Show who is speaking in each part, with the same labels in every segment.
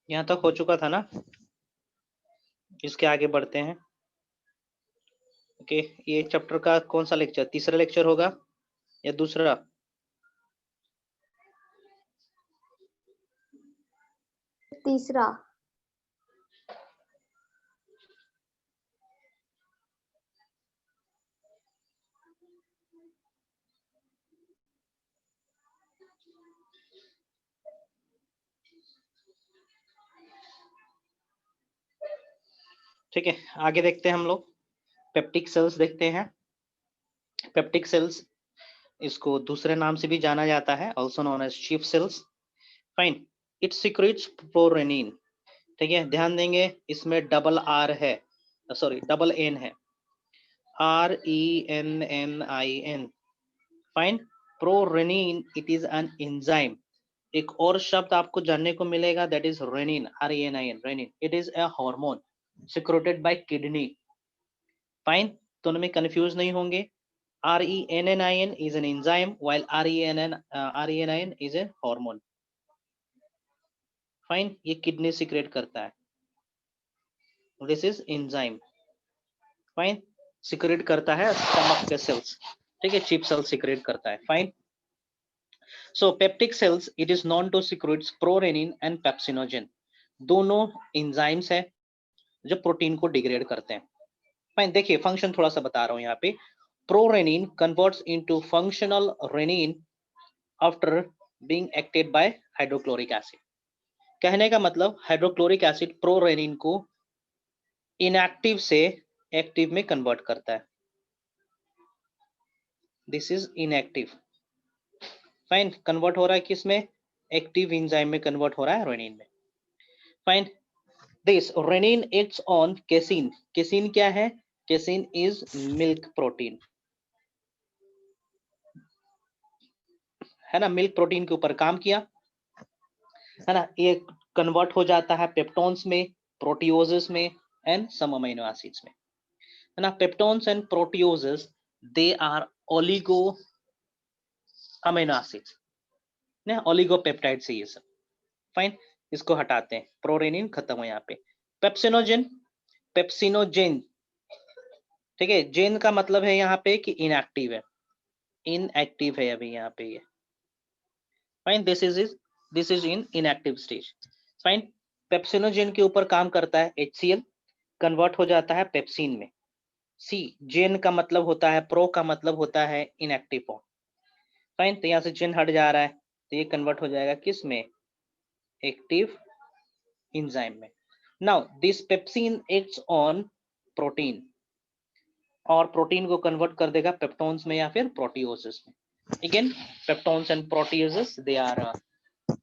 Speaker 1: यहाँ तक हो चुका था ना, इसके आगे बढ़ते हैं। ओके, ये चैप्टर का कौन सा लेक्चर, तीसरा लेक्चर होगा या दूसरा?
Speaker 2: तीसरा।
Speaker 1: ठीक है, आगे देखते हैं हम लोग। पेप्टिक सेल्स देखते हैं। पेप्टिक सेल्स, इसको दूसरे नाम से भी जाना जाता है, also known as chief cells. Fine, it secretes prorenin. ठीक है, ध्यान देंगे इसमें डबल आर है, सॉरी डबल एन है, RENNIN। Fine, prorenin it is an enzyme. एक और शब्द आपको जानने को मिलेगा, that is renin, RENIN, renin. It is a hormone secreted by kidney. Fine, तो उनमें कंफ्यूज नहीं होंगे। RENNIN is an enzyme while RENIN is a hormone. Fine, ये किडनी सिक्रेट करता है, this is enzyme. Fine, secrete करता है stomach के सेल्स। ठीक है, चीफ सेल सिक्रेट करता है। Fine, so peptic cells it is known to secretes prorenin and pepsinogen. दोनों एंजाइम्स है जो प्रोटीन को डिग्रेड करते हैं। फाइन, देखिए फंक्शन थोड़ा सा बता रहा हूं यहाँ पे। Prorenin converts into functional renin after being acted by hydrochloric acid. कहने का मतलब हाइड्रोक्लोरिक एसिड प्रोरेनिन को इनएक्टिव से एक्टिव में कन्वर्ट करता है, this is inactive. Fine, convert हो रहा है किस में? एक्टिव एंजाइम में कन्वर्ट हो रहा है, रेनिन में। Fine, this renin acts on casein. Casein क्या है? केसिन इज मिल्क प्रोटीन, है ना, मिल्क प्रोटीन के ऊपर काम किया, है ना। ये कन्वर्ट हो जाता है पेप्टोन्स में, प्रोटियोजेस में एंड सम अमीनो एसिड्स में, है ना। Peptones and proteoses they are oligo amino acids, ना, ओलिगोपेप्टाइड से ये सब। फाइन, इसको हटाते हैं, प्रोरेनिन खत्म हो यहाँ पे। पेप्सिनोजेन, पेप्सिनोजेन, ठीक है, जेन का मतलब है यहाँ पे कि इनएक्टिव है, इनएक्टिव है अभी यहाँ पे ये। Fine, this is in inactive stage. Fine, pepsinogen के ऊपर काम करता है HCl, कन्वर्ट हो जाता है पेप्सिन में। सी, जेन का मतलब होता है, प्रो का मतलब होता है इनएक्टिव फॉर्म। फाइन, तो यहाँ से जेन हट जा रहा है, तो ये कन्वर्ट हो जाएगा किस में? एक्टिव एंजाइम में। Now this pepsin acts on protein, और प्रोटीन को कन्वर्ट कर देगा पेप्टोन्स में या फिर प्रोटियोसिस में। Again, peptones and proteoses they are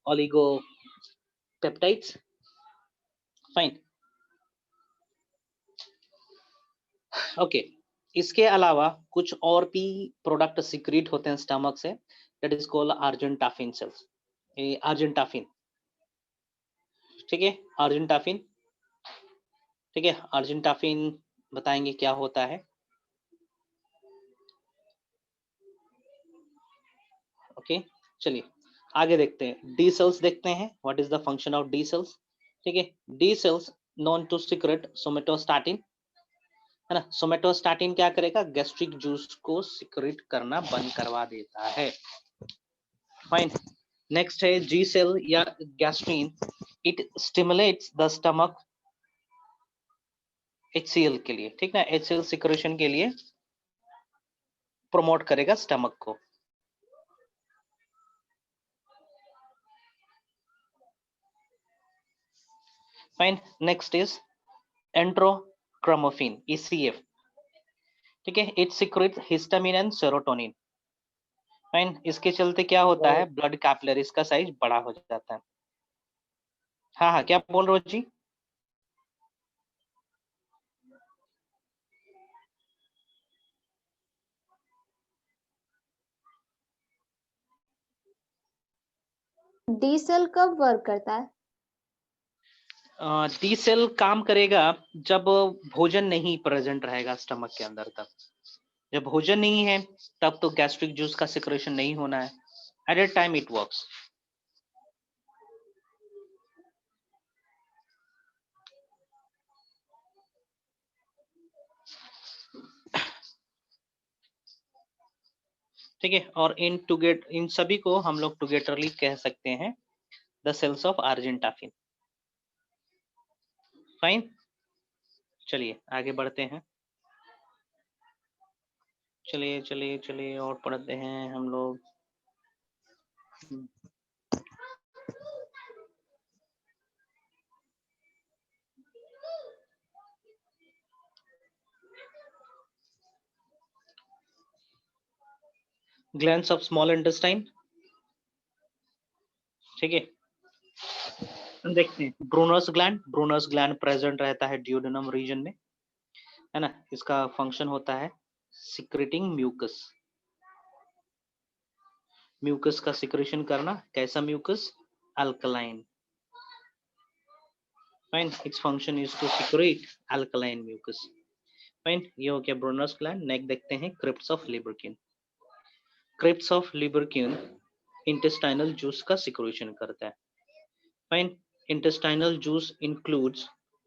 Speaker 1: oligopeptides. Fine, okay, इसके अलावा कुछ और भी प्रोडक्ट सिक्रीट होते हैं स्टमक से, that is called argentaffin cells. ये अर्जेंटाफिन, ठीक है, अर्जेंटाफिन, ठीक है, अर्जेंटाफिन बताएंगे क्या होता है। ओके, चलिए आगे देखते हैं। डी सेल्स देखते हैं, what is the function of D cells. ठीक है, D cells known to secrete somatostatin, है ना। सोमेटोस्टैटिन क्या करेगा? गैस्ट्रिक जूस को सिक्रेट करना बंद करवा देता है। फाइन, नेक्स्ट है जी सेल या gastrin, it stimulates the stomach HCl के लिए, ठीक ना, HCl सिक्रेशन के लिए प्रमोट करेगा स्टमक को। Fine, next is enterochromaffin, ECF, ठीक है, it secretes histamine and serotonin. Fine, इसके चलते क्या होता है? ब्लड कैपिलरीज का साइज बड़ा हो जाता है। हाँ हाँ, क्या बोल रहे हो जी?
Speaker 2: डी सेल कब वर्क करता है?
Speaker 1: डी सेल काम करेगा जब भोजन नहीं प्रेजेंट रहेगा स्टमक के अंदर तब। जब भोजन नहीं है तब तो गैस्ट्रिक जूस का सिक्रेशन नहीं होना है। At that time it works. ठीक है, और इन सभी को हम लोग टुगेदरली कह सकते हैं द सेल्स ऑफ आर्जेंटाफिन। फाइन, चलिए आगे बढ़ते हैं। चलिए चलिए चलिए और पढ़ते हैं हम लोग। Glands of small intestine. ठीक है, देखते हैं। ब्रूनस ग्लैंड प्रेजेंट रहता है ड्यूडेनम रीजन में, है ना। इसका फंक्शन होता है सिक्रेटिंग म्यूकस। म्यूकस का सिक्रेशन करना। कैसा mucus? Alkaline. Fine, it's function is to secrete alkaline mucus. Fine, ये हो गया ब्रूनस ग्लैंड। नेक्स्ट देखते हैं crypts of Lieberkuhn. Crypts of Lieberkuhn intestinal juice का सिक्रेशन करता है। Fine, intestinal juice includes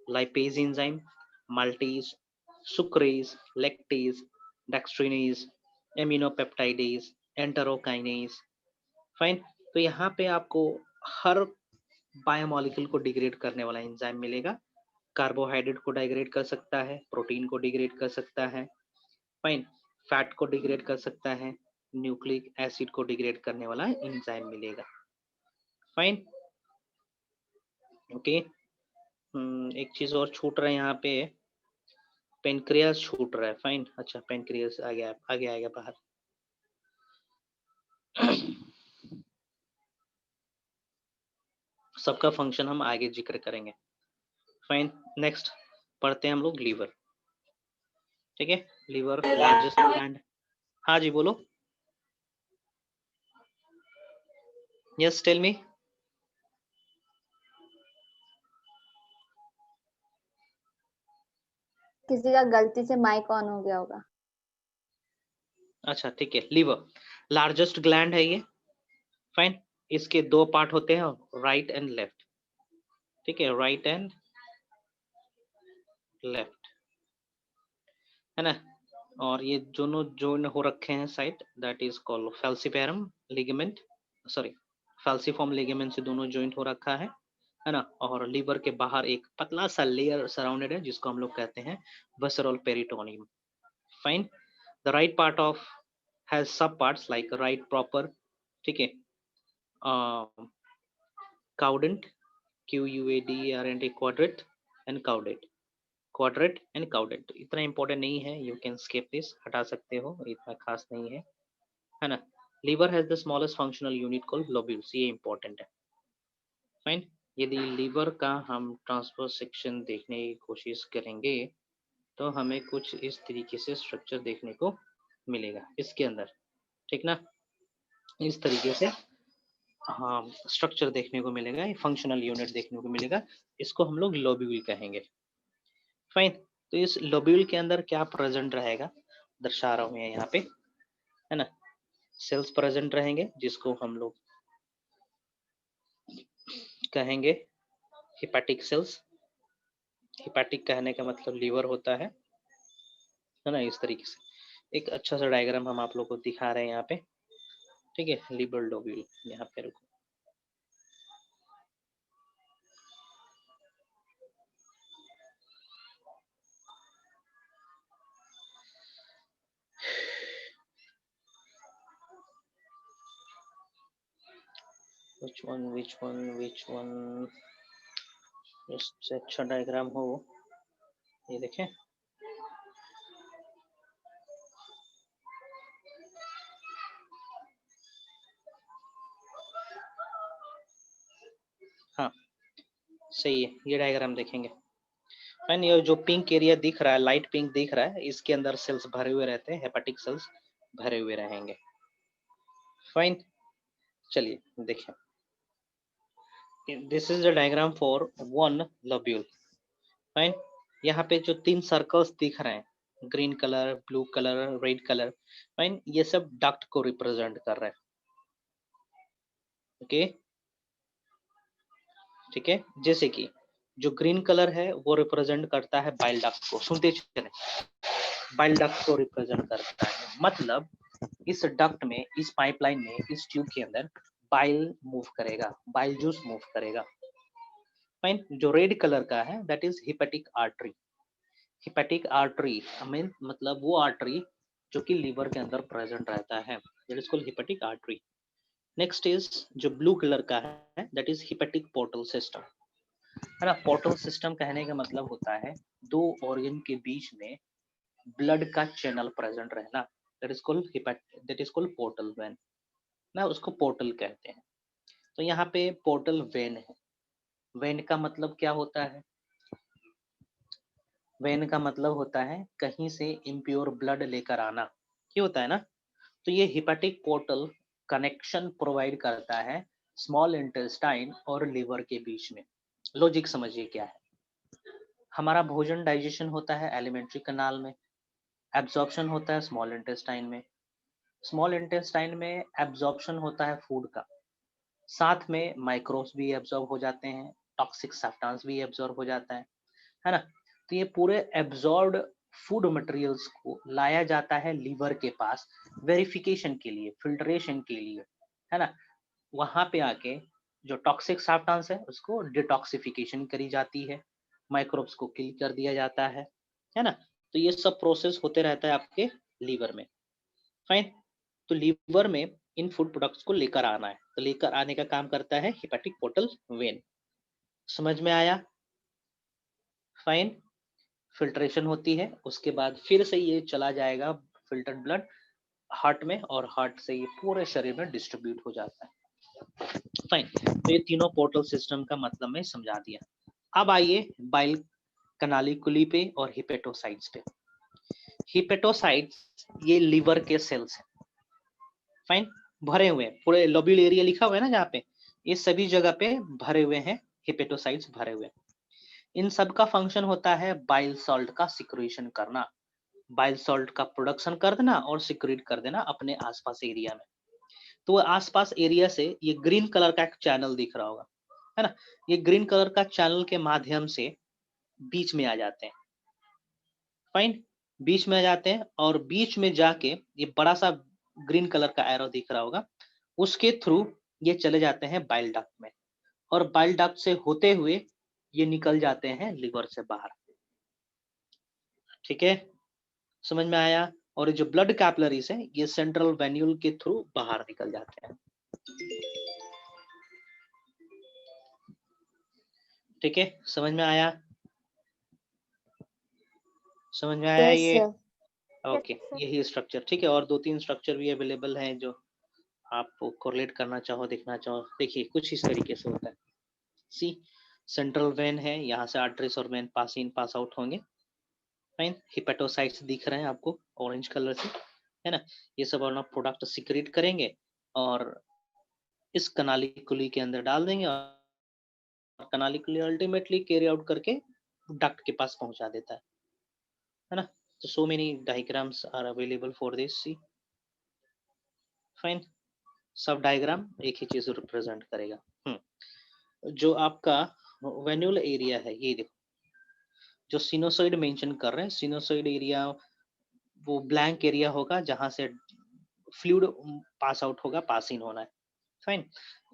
Speaker 1: lipase enzyme, maltase, sucrase, lactase, dextrinase, aminopeptidase, enterokinase। Fine, तो यहाँ पे आपको हर बायोमोलिक्यूल को डिग्रेड करने वाला एंजाइम मिलेगा। कार्बोहाइड्रेट को डिग्रेड कर सकता है, प्रोटीन को डिग्रेड कर सकता है, फाइन, फैट को डिग्रेड कर सकता है, न्यूक्लिक एसिड को डिग्रेड करने वाला एंजाइम मिलेगा। Fine, okay. एक चीज और छूट रहा है यहाँ पे, पेनक्रियास छूट रहा है। फाइन, अच्छा पेनक्रियास आ गया, आगे आएगा बाहर। सबका फंक्शन हम आगे जिक्र करेंगे। फाइन, नेक्स्ट पढ़ते हैं हम लोग लीवर। ठीक है, लीवर लार्जेस्ट ग्लैंड। हाँ जी बोलो। Yes tell me.
Speaker 2: किसी का गलती से माइक ऑन हो गया होगा।
Speaker 1: अच्छा ठीक है, लीवर लार्जेस्ट ग्लैंड है ये। फाइन, इसके दो पार्ट होते हैं, राइट एंड लेफ्ट। ठीक है, राइट एंड लेफ्ट, है ना। और ये दोनों जोइन हो रखे हैं side, that is called falciparum ligament, sorry falciform ligament से दोनों जॉइंट हो रखा है ना। और लीवर के बाहर एक पतला सा लेयर सराउंडेड है जिसको हम लोग कहते हैं visceral peritoneum. Fine, the right part of has sub parts like right proper, ठीक है, caudate, QUADERNT, quadrate and caudate, quadrate and caudate. इतना इंपॉर्टेंट नहीं है, यू कैन स्किप दिस, हटा सकते हो, इतना खास नहीं है ना। Liver has the smallest functional unit called lobules, ये इंपॉर्टेंट है। फाइन, यदि लीवर का हम ट्रांसफर सेक्शन देखने की कोशिश करेंगे तो हमें कुछ इस तरीके से स्ट्रक्चर देखने को मिलेगा इसके अंदर, ठीक ना। इस तरीके से हाँ स्ट्रक्चर देखने को मिलेगा, फंक्शनल यूनिट देखने को मिलेगा, इसको हम लोग लोब्यूल कहेंगे। फाइन, तो इस लोब्यूल के अंदर क्या प्रेजेंट रहेगा, दर्शा रहा हूँ मैं यहाँ पे, है ना। सेल्स प्रेजेंट रहेंगे जिसको हम लोग कहेंगे हिपैटिक सेल्स। हिपैटिक कहने का मतलब लीवर होता है ना। इस तरीके से एक अच्छा सा डायग्राम हम आप लोग को दिखा रहे हैं यहाँ पे, ठीक है। लिबर लोब्यूल, यहाँ पे रुको। which one इससे अच्छा डायग्राम हो, ये देखें। हाँ सही है, ये डायग्राम देखेंगे। फाइन, ये जो पिंक एरिया दिख रहा है, लाइट पिंक दिख रहा है, इसके अंदर सेल्स भरे हुए रहते हैं, हेपेटिक सेल्स भरे हुए रहेंगे। फाइन, चलिए देखें। This is the diagram for one lobule. Fine, यहाँ पे जो 3 सर्कल्स दिख रहे हैं, green colour, blue colour, red colour, fine, ये सब डक्ट को रिप्रेजेंट कर रहे हैं। ओके, ठीक है। जैसे कि जो ग्रीन कलर है वो रिप्रेजेंट करता है बाइल डक्ट को, सुनते चले, बाइल डक्ट को रिप्रेजेंट करता है। मतलब इस डक्ट में, इस पाइपलाइन में, इस ट्यूब के अंदर बाइल मूव करेगा, बाइल जूस मूव करेगा। फाइन, जो रेड कलर का है that is hepatic artery. Hepatic artery mean मतलब वो आर्टरी जो कि लीवर के अंदर प्रेजेंट रहता है, that is called hepatic artery. Next is जो ब्लू कलर का है that is hepatic portal system, है ना। पोर्टल सिस्टम कहने का मतलब होता है दो ऑर्गन के बीच में ब्लड का चैनल प्रेजेंट रहना, that is called that is called portal vein, ना उसको पोर्टल कहते हैं। तो यहाँ पे पोर्टल वेन है। वेन का मतलब क्या होता है? वेन का मतलब होता है कहीं से इम्प्योर ब्लड लेकर आना, ये होता है ना। तो ये हिपेटिक पोर्टल कनेक्शन प्रोवाइड करता है स्मॉल इंटेस्टाइन और लिवर के बीच में। लॉजिक समझिए क्या है। हमारा भोजन डाइजेशन होता है एलिमेंट्री कनाल में, एब्जॉर्प्शन होता है स्मॉल इंटेस्टाइन में, स्मॉल इंटेस्टाइन में एब्जॉर्प्शन होता है फूड का, साथ में माइक्रोब्स भी एब्जॉर्ब हो जाते हैं, टॉक्सिक सब्सटेंस भी एब्जॉर्ब हो जाता है ना। तो ये पूरे एब्जॉर्ब्ड फूड मटेरियल्स को लाया जाता है लीवर के पास वेरिफिकेशन के लिए, फिल्ट्रेशन के लिए, है ना। वहां पे आके जो टॉक्सिक सब्सटेंस है उसको डिटॉक्सिफिकेशन करी जाती है, माइक्रोब्स को किल कर दिया जाता है ना। तो ये सब प्रोसेस होते रहता है आपके लीवर में। फाइन, तो लीवर में इन फूड प्रोडक्ट्स को लेकर आना है, तो लेकर आने का काम करता है हिपेटिक पोर्टल वेन। समझ में आया? फाइन, फिल्ट्रेशन होती है, उसके बाद फिर से ये चला जाएगा फिल्टर्ड ब्लड हार्ट में, और हार्ट से ये पूरे शरीर में डिस्ट्रीब्यूट हो जाता है। फाइन, तो ये तीनों पोर्टल सिस्टम का मतलब मैं समझा दिया। अब आइए बाइल कनालिकुली पे और हिपेटोसाइट्स पे। हिपेटोसाइट्स ये लीवर के सेल्स हैं। फाइन, भरे हुए हैं, पूरे लोब्यूल एरिया लिखा हुआ है ना जहाँ पे, ये सभी जगह पे भरे हुए हैं, हिपेटोसाइट्स भरे हुए हैं। इन सब का फंक्शन होता है बाइल सॉल्ट का सिक्रेशन करना, बाइल सॉल्ट का प्रोडक्शन कर देना और सिक्रेट कर देना अपने आसपास एरिया में। तो आसपास एरिया से ये ग्रीन कलर का एक चैनल दिख रहा होगा, है ना। ये ग्रीन कलर का चैनल के माध्यम से बीच में आ जाते हैं। फाइन, बीच में आ जाते हैं और बीच में जाके ये बड़ा सा ग्रीन कलर का एरो दिख रहा होगा, उसके थ्रू ये चले जाते हैं बाइल डक्ट में, और बाइल डक्ट से होते हुए ये निकल जाते हैं लिवर से बाहर। ठीक है, समझ में आया? और ये जो ब्लड कैपिलरीज है ये सेंट्रल वेन्यूल के थ्रू बाहर निकल जाते हैं। ठीक है, समझ में आया? समझ में आया
Speaker 2: यस
Speaker 1: ये?
Speaker 2: सर।
Speaker 1: ओके, यही स्ट्रक्चर। ठीक है, और 2-3 स्ट्रक्चर भी अवेलेबल हैं जो आप कोरिलेट करना चाहो, देखना चाहो। देखिए कुछ इस तरीके से होता है। सी, सेंट्रल वेन है, यहाँ से आर्टरीज और when pass in pass out होंगे। फाइन, हिपेटोसाइट्स दिख रहे हैं आपको ऑरेंज कलर से, है ना। ये सब अपना प्रोडक्ट सिक्रेट करेंगे और इस कनालिकुली के अंदर डाल देंगे, और कनालिकुली अल्टीमेटली कैरी आउट करके डक्ट के पास पहुंचा देता है ना। तो so many diagrams are available for this. See, fine, सब डायग्राम एक ही चीज रिप्रेजेंट करेगा। जो आपका वेन्यूल एरिया है, ये देखो, जो सिनोसॉइड मेंशन कर रहे हैं, सिनोसॉइड एरिया वो ब्लैंक एरिया होगा जहां से फ्लूइड पास आउट होगा, पास इन होना है। फाइन,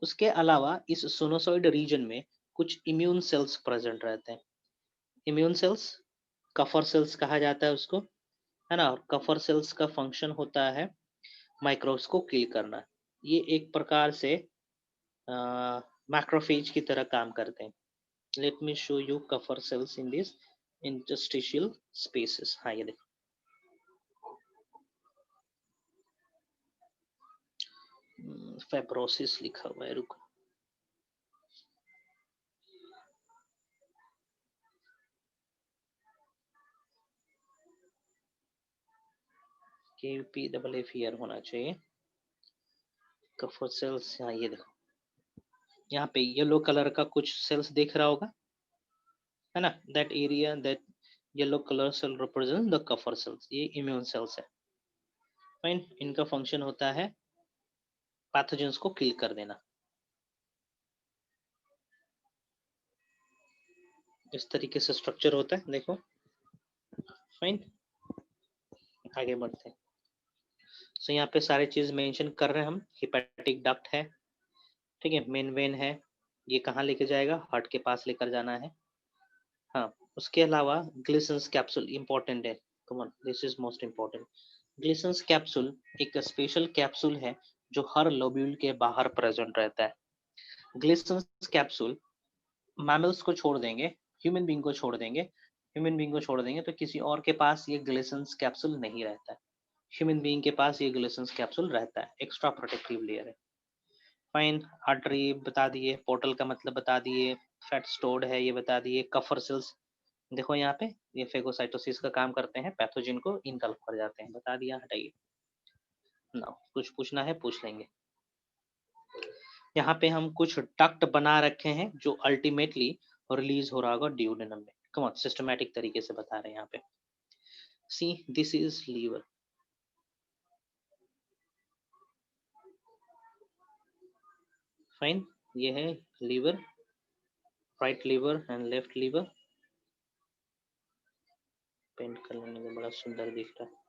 Speaker 1: उसके अलावा इस सिनोसॉइड रीजन में कुछ इम्यून सेल्स प्रेजेंट रहते हैं। इम्यून सेल्स, कफर सेल्स कहा जाता है उसको, है ना। और कफर सेल्स का फंक्शन होता है माइक्रोब्स को किल करना। ये एक प्रकार से मैक्रोफेज की तरह काम करते हैं। Let me show you Kupffer cells in this interstitial spaces. हाँ, ये देखो, फाइब्रोसिस लिखा हुआ है, रुको। KP डबल एफ होना चाहिए। कफर सेल्स, हाँ ये देखो, यहाँ पे येलो कलर का कुछ सेल्स दिख रहा होगा, है ना? That area, that yellow colour cell represent the Kupffer cells, ये इम्यून सेल्स है। फाइन, इनका फंक्शन होता है पैथोजेंस को किल कर देना। इस तरीके से स्ट्रक्चर होता है, देखो। फाइन, आगे बढ़ते हैं। सो यहाँ पे सारी चीज मेंशन कर रहे हैं हम। हिपैटिक डक्ट है, ठीक है, मेन वेन है, ये कहाँ लेके जाएगा? हार्ट के पास लेकर जाना है। हाँ, उसके अलावा ग्लिसन्स कैप्सूल इंपॉर्टेंट है। Come on, this is most important. Glisson's capsule एक स्पेशल कैप्सूल है जो हर लोब्यूल के बाहर प्रेजेंट रहता है। ग्लिसन्स कैप्सूल मैमल्स को छोड़ देंगे, ह्यूमन बीइंग को छोड़ देंगे, ह्यूमन बीइंग को छोड़ देंगे तो किसी और के पास ये ग्लिसन्स कैप्सूल नहीं रहता है। ह्यूमन बीइंग के पास ये ग्लिसन्स कैप्सूल रहता है, एक्स्ट्रा प्रोटेक्टिव लेयर है। फाइन, आर्टरी बता दिए, पोर्टल का मतलब बता दिए, फैट स्टोर्ड है ये बता दिए, कफर सेल्स देखो यहाँ पे ये फेगोसाइटोसिस का काम करते हैं, पैथोजन को इनकल्फ कर जाते हैं, बता दिया, हटाइए ना। कुछ पूछना है पूछ लेंगे। यहाँ पे हम कुछ डक्ट बना रखे हैं जो अल्टीमेटली रिलीज हो रहा होगा ड्यूडेनम में। कम ऑन, सिस्टमैटिक तरीके से बता रहे हैं यहाँ पे। See, this is liver. Fine, ये है liver, right liver and left liver. Paint कर लेने में बड़ा सुंदर दिख रहा है।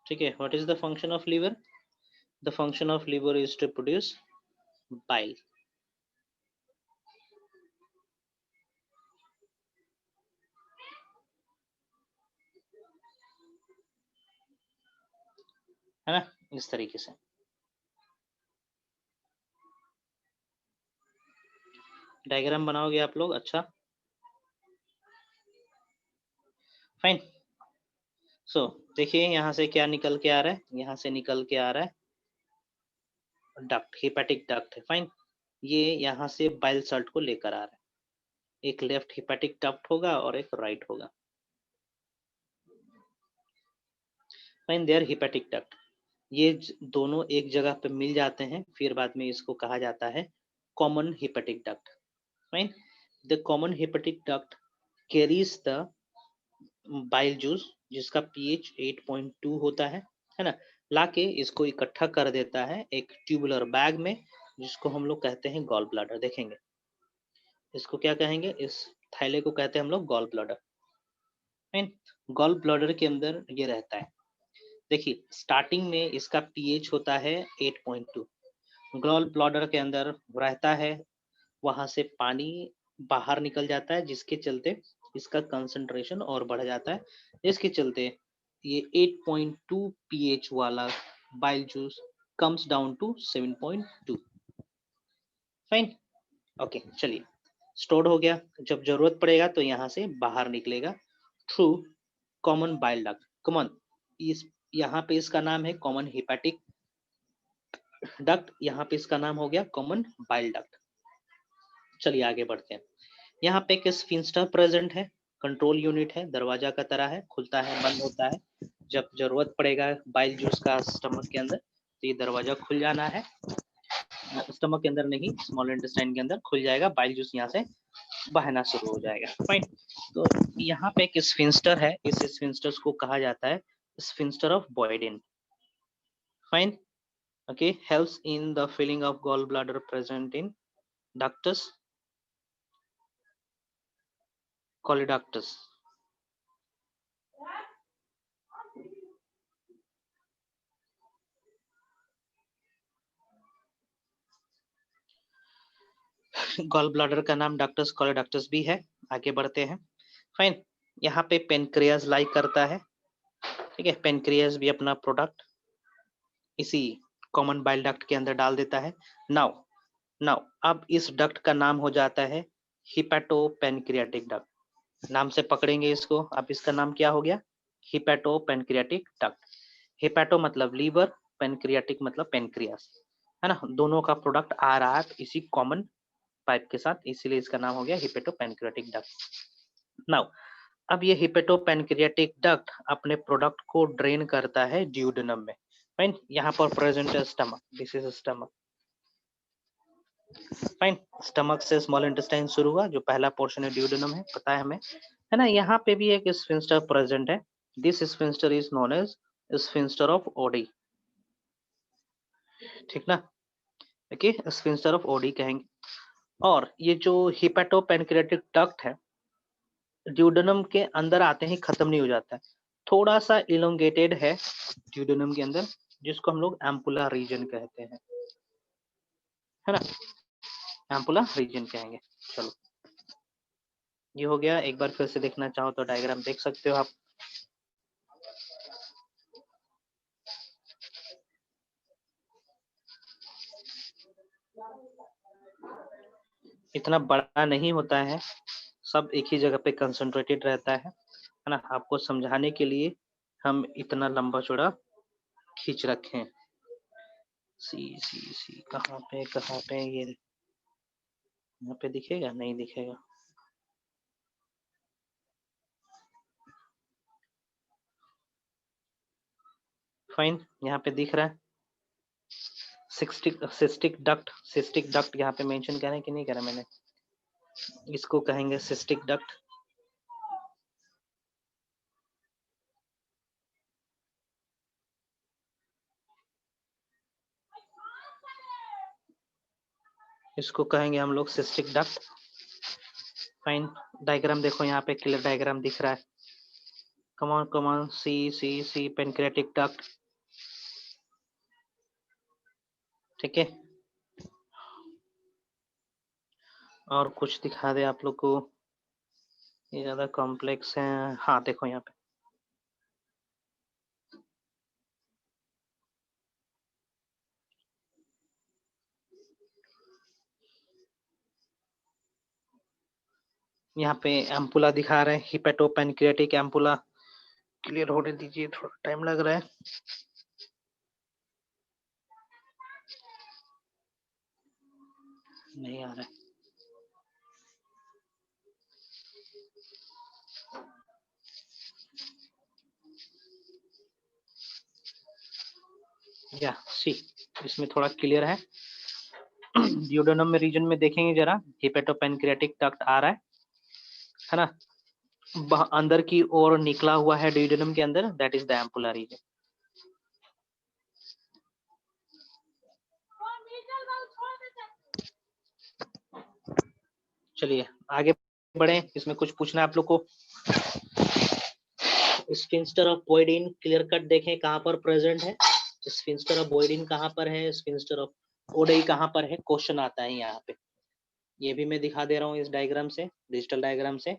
Speaker 1: ठीक है, what is the function of liver? The function of liver is to produce bile. है ना, इस तरीके से। डायग्राम बनाओगे आप लोग, अच्छा। फाइन, सो देखिए यहाँ से क्या निकल के आ रहा है, यहाँ से निकल के आ रहा है डक्ट, हिपैटिक डक्ट है। फाइन, ये यहाँ से बाइल सल्ट को लेकर आ रहा है। एक लेफ्ट हिपैटिक डक्ट होगा और एक राइट होगा। फाइन, देयर हिपैटिक डक्ट, ये दोनों एक जगह पे मिल जाते हैं, फिर बाद में इसको कहा जाता है common hepatic duct. Fine, the common hepatic duct carries the bile juice जिसका पीएच 8.2 होता है ना, लाके इसको इकट्ठा कर देता है एक ट्यूबुलर बैग में, जिसको हम लोग कहते हैं गॉल ब्लैडर। देखेंगे इसको क्या कहेंगे, इस थैले को कहते हैं हम लोग गॉल ब्लैडर। गॉल ब्लैडर के अंदर ये रहता है। देखिए स्टार्टिंग में इसका पीएच होता है 8.2, गॉल ब्लैडर के अंदर रहता है, वहां से पानी बाहर निकल जाता है, जिसके चलते इसका कंसंट्रेशन और बढ़ जाता है, इसके चलते ये 8.2 पीएच वाला bile juice comes down to 7.2। Fine, okay, चलिए, स्टोर्ड हो गया, जब जरूरत पड़ेगा तो यहाँ से बाहर निकलेगा through common bile duct. Common, इस यहाँ पे इसका नाम है कॉमन हिपैटिक डक्ट, यहाँ पे इसका नाम हो गया कॉमन बाइल डक्ट। चलिए आगे बढ़ते हैं। यहाँ पे एक स्फिंक्टर प्रेजेंट है, कंट्रोल यूनिट है, दरवाजा का तरह है, खुलता है बंद होता है, जब जरूरत पड़ेगा बाइल जूस का स्टमक के अंदर तो ये दरवाजा खुल जाना है। स्टमक के अंदर नहीं, स्मॉल इंटेस्टाइन के अंदर खुल जाएगा, बाइल जूस यहाँ से बहना शुरू हो जाएगा। फाइन, तो यहाँ पे एक स्फिंक्टर है, इस स्फिंक्टर को कहा जाता है sphincter of Boyden. Fine, okay, helps in the filling of gallbladder present in ductus choledoductus. Gall bladder का नाम डक्टस कोलेडक्टस भी है। आगे बढ़ते हैं। फाइन, यहाँ पे पेनक्रियाज लाई करता है, ठीक है, पेनक्रियाज भी अपना प्रोडक्ट इसी कॉमन बाइल डक्ट के अंदर डाल देता है। नाउ नाउ अब इस डक्ट का नाम हो जाता है हिपैटो पेनक्रियाटिक डक्ट। नाम से पकड़ेंगे इसको, अब इसका नाम क्या हो गया, हिपैटो पेनक्रियाटिक डक्ट। हिपैटो मतलब लीवर, पेनक्रियाटिक मतलब पेनक्रियास, है ना, दोनों का प्रोडक्ट आ रहा है इसी कॉमन पाइप के साथ, इसीलिए इसका नाम हो गया हिपेटोपैनक्रियाटिक डक्ट। नाउ अब ये हिपेटोपैनक्रियाटिक डक्ट अपने प्रोडक्ट को ड्रेन करता है ड्यूडेनम में। फाइन, यहाँ पर प्रेजेंट है stomach, this is stomach. Fine, stomach से स्मॉल इंटेस्टाइन शुरू हुआ, जो पहला पोर्शन है ड्यूडेनम है, पता है हमें, है ना। यहाँ पे भी एक स्फिंक्टर प्रेजेंट है, this sphincter is known as sphincter of Oddi, ठीक ना, ओके, स्फिंक्टर ऑफ ओडी कहेंगे। और ये जो हिपेटोपैनक्रियाटिक डक्ट है, ड्यूडेनम के अंदर आते ही खत्म नहीं हो जाता है, थोड़ा सा इलोंगेटेड है ड्यूडेनम के अंदर, जिसको हम लोग एम्पुला रीजन कहते हैं, है ना, एम्पुला रीजन कहेंगे। चलो ये हो गया, एक बार फिर से देखना चाहो तो डायग्राम देख सकते हो आप। इतना बड़ा नहीं होता है, सब एक ही जगह पे कंसंट्रेटेड रहता है ना। आपको समझाने के लिए हम इतना लंबा चौड़ा खींच रखे हैं। सी सी सी कहाँ पे ये यहाँ पे दिखेगा, नहीं दिखेगा। फाइन, यहाँ पे दिख रहा है सिस्टिक डक्ट यहाँ पे मेंशन करें कि नहीं करें मैंने, इसको कहेंगे सिस्टिक डक्ट। इसको कहेंगे हम लोग सिस्टिक डक्ट। फाइन, डायग्राम देखो, यहाँ पे क्लियर डायग्राम दिख रहा है। Come on see pancreatic duct, ठीक है। और कुछ दिखा दे आप लोग को, ये ज्यादा कॉम्प्लेक्स है। हाँ देखो यहाँ पे, यहाँ पे एम्पुला दिखा रहे हैं, हिपेटोपैनक्रियाटिक एम्पुला। क्लियर होने दीजिए, थोड़ा टाइम लग रहा है। नहीं आ रहा है, या सी, इसमें थोड़ा क्लियर है। ड्यूडेनम में रीजन में देखेंगे जरा, हिपेटोपैनक्रियाटिक डक्ट आ रहा है ना, अंदर की ओर निकला हुआ है ड्यूडेनम के अंदर, that is the ampulla reason. चलिए आगे बढ़े, इसमें कुछ पूछना है आप लोग को। स्फिंक्टर ऑफ बोयडीन क्लियर कट देखें कहाँ पर प्रेजेंट है, स्फिंक्टर ऑफ बोयडीन कहाँ पर है, स्फिंक्टर ऑफ ओडेई कहाँ पर है, क्वेश्चन आता है यहाँ पे। ये भी मैं दिखा दे रहा हूँ इस डायग्राम से, डिजिटल डायग्राम से।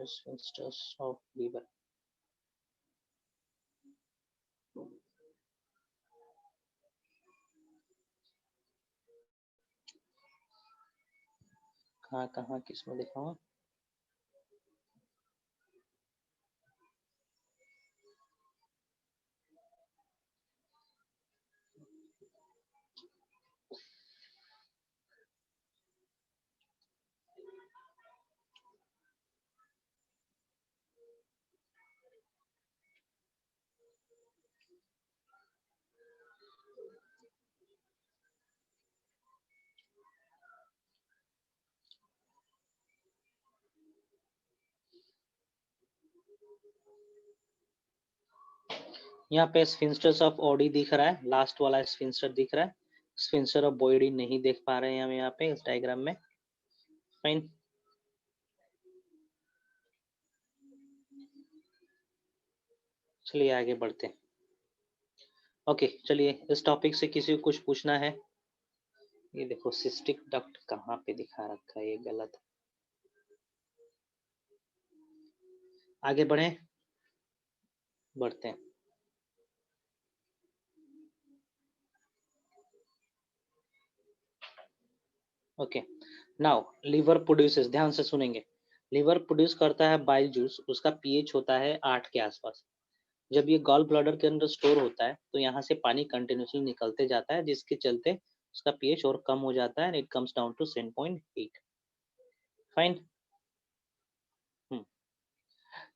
Speaker 1: स्फिंक्टर्स ऑफ लीवर, कहाँ किसमें दिखाऊं। यहाँ पे स्फिंक्टर्स ऑफ ओडी दिख रहा है, लास्ट वाला स्फिंक्टर दिख रहा है, स्फिंक्टर ऑफ बोयडी नहीं देख पा रहे हैं हम यहाँ पे इस डायग्राम में। फाइन, चलिए आगे बढ़ते हैं। ओके चलिए, इस टॉपिक से किसी को कुछ पूछना है। ये देखो सिस्टिक डक्ट कहाँ पे दिखा रखा है, ये गलत है। आगे बढ़े, बढ़ते हैं। ओके, नाउ लीवर प्रोड्यूसेस, ध्यान से सुनेंगे। लीवर प्रोड्यूस करता है बाइल जूस, उसका पीएच होता है 8 के आसपास। जब ये गॉल ब्लैडर के अंदर स्टोर होता है तो यहाँ से पानी कंटिन्यूसली निकलते जाता है, जिसके चलते उसका पीएच और कम हो जाता है and it comes down to 7.8। Fine.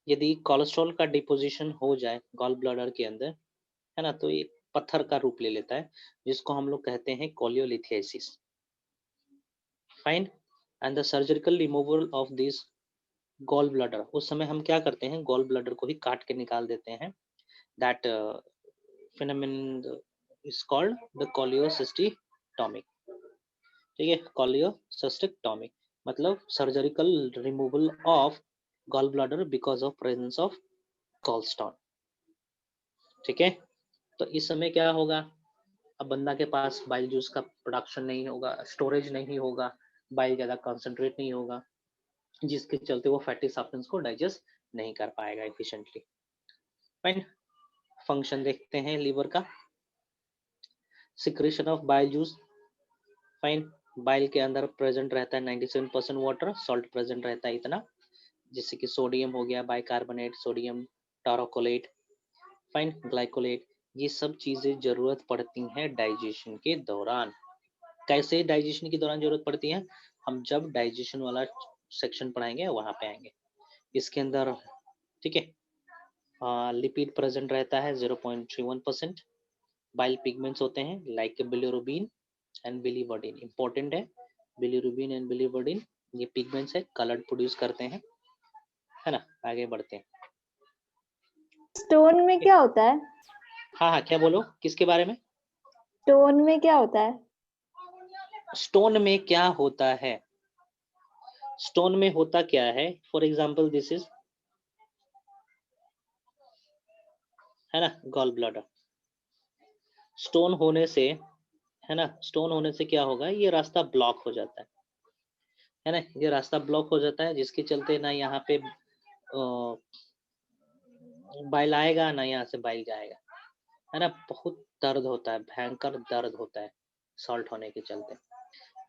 Speaker 1: यदि कोलेस्ट्रॉल का डिपोजिशन हो जाए गॉल ब्लैडर के अंदर, है ना, तो ये पत्थर का रूप ले लेता है, जिसको हम लोग कहते हैं cholelithiasis. Fine. And the surgical removal of this gall bladder, उस समय हम क्या करते हैं, गॉल ब्लैडर को ही काट के निकाल देते हैं। That phenomenon is called the cholecystectomy। ठीक है, cholecystectomy मतलब surgical removal of gall bladder because of presence of gallstone. ठीक है, तो इस समय क्या होगा, अब बंदा के पास बाइल जूस का प्रोडक्शन नहीं होगा, स्टोरेज नहीं होगा, बाइल ज्यादा कंसंट्रेट नहीं होगा, जिसके चलते वो फैटी सब्सटेंस को डाइजेस्ट नहीं कर पाएगा एफिशिएंटली। फाइन। फंक्शन देखते हैं लीवर का। Secretion of bile juice. Fine. Bile के अंदर प्रेजेंट रहता है 97% वाटर, सॉल्ट प्रेजेंट रहता है इतना, जैसे कि सोडियम हो गया, बाइकार्बोनेट, सोडियम टॉरोकोलेट, फाइन, ग्लाइकोलेट, ये सब चीजें जरूरत पड़ती हैं डाइजेशन के दौरान। कैसे डाइजेशन के दौरान जरूरत पड़ती है, हम जब डाइजेशन वाला सेक्शन पढ़ाएंगे वहां पे आएंगे। इसके अंदर, ठीक है, लिपिड प्रेजेंट रहता है 0.31%। बाइल पिगमेंट्स होते हैं like bilirubin and biliverdin, important है। बिलिरुबिन एंड बिलीवर्डिन ये पिगमेंट्स है, कलर प्रोड्यूस करते हैं, है ना। आगे बढ़ते हैं।
Speaker 2: स्टोन में क्या होता है?
Speaker 1: हाँ हाँ, क्या बोलो, किसके बारे में?
Speaker 2: स्टोन में क्या होता है?
Speaker 1: स्टोन में क्या होता है, स्टोन में होता क्या है, फॉर एग्जाम्पल दिस इज, है ना, गॉल ब्लैडर। स्टोन होने से, है ना, स्टोन होने से क्या होगा, ये रास्ता ब्लॉक हो जाता है ना, ये रास्ता ब्लॉक हो जाता है, जिसके चलते ना यहाँ पे बाइल आएगा ना यहाँ से बाइल जाएगा, है ना। बहुत दर्द होता है, भयंकर दर्द होता है सॉल्ट होने के चलते,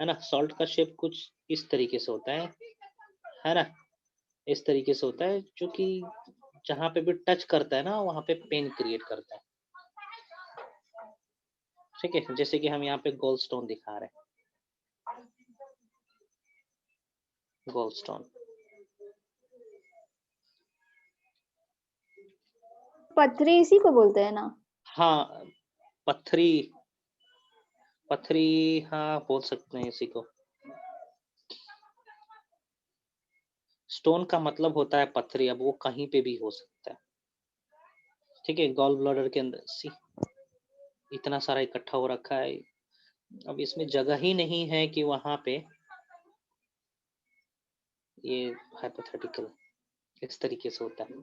Speaker 1: है ना। सॉल्ट का शेप कुछ इस तरीके से होता है ना, इस तरीके से होता है, जो कि जहाँ पे भी टच करता है ना वहाँ पे पेन क्रिएट करता है। ठीक है, जैसे कि हम यहाँ पे गोल्ड स्टोन दिखा रहे हैं, गोल्ड स्टोन।
Speaker 2: पथरी इसी को बोलते हैं ना?
Speaker 1: हाँ, पत्थरी, पत्थरी, हाँ बोल सकते हैं इसी को। स्टोन का मतलब होता है पत्थरी, अब वो कहीं पे भी हो सकता है। ठीक है, गॉल ब्लैडर के अंदर सी इतना सारा इकट्ठा हो रखा है, अब इसमें जगह ही नहीं है कि वहां पे ये हाइपोथेटिकल इस तरीके से होता है।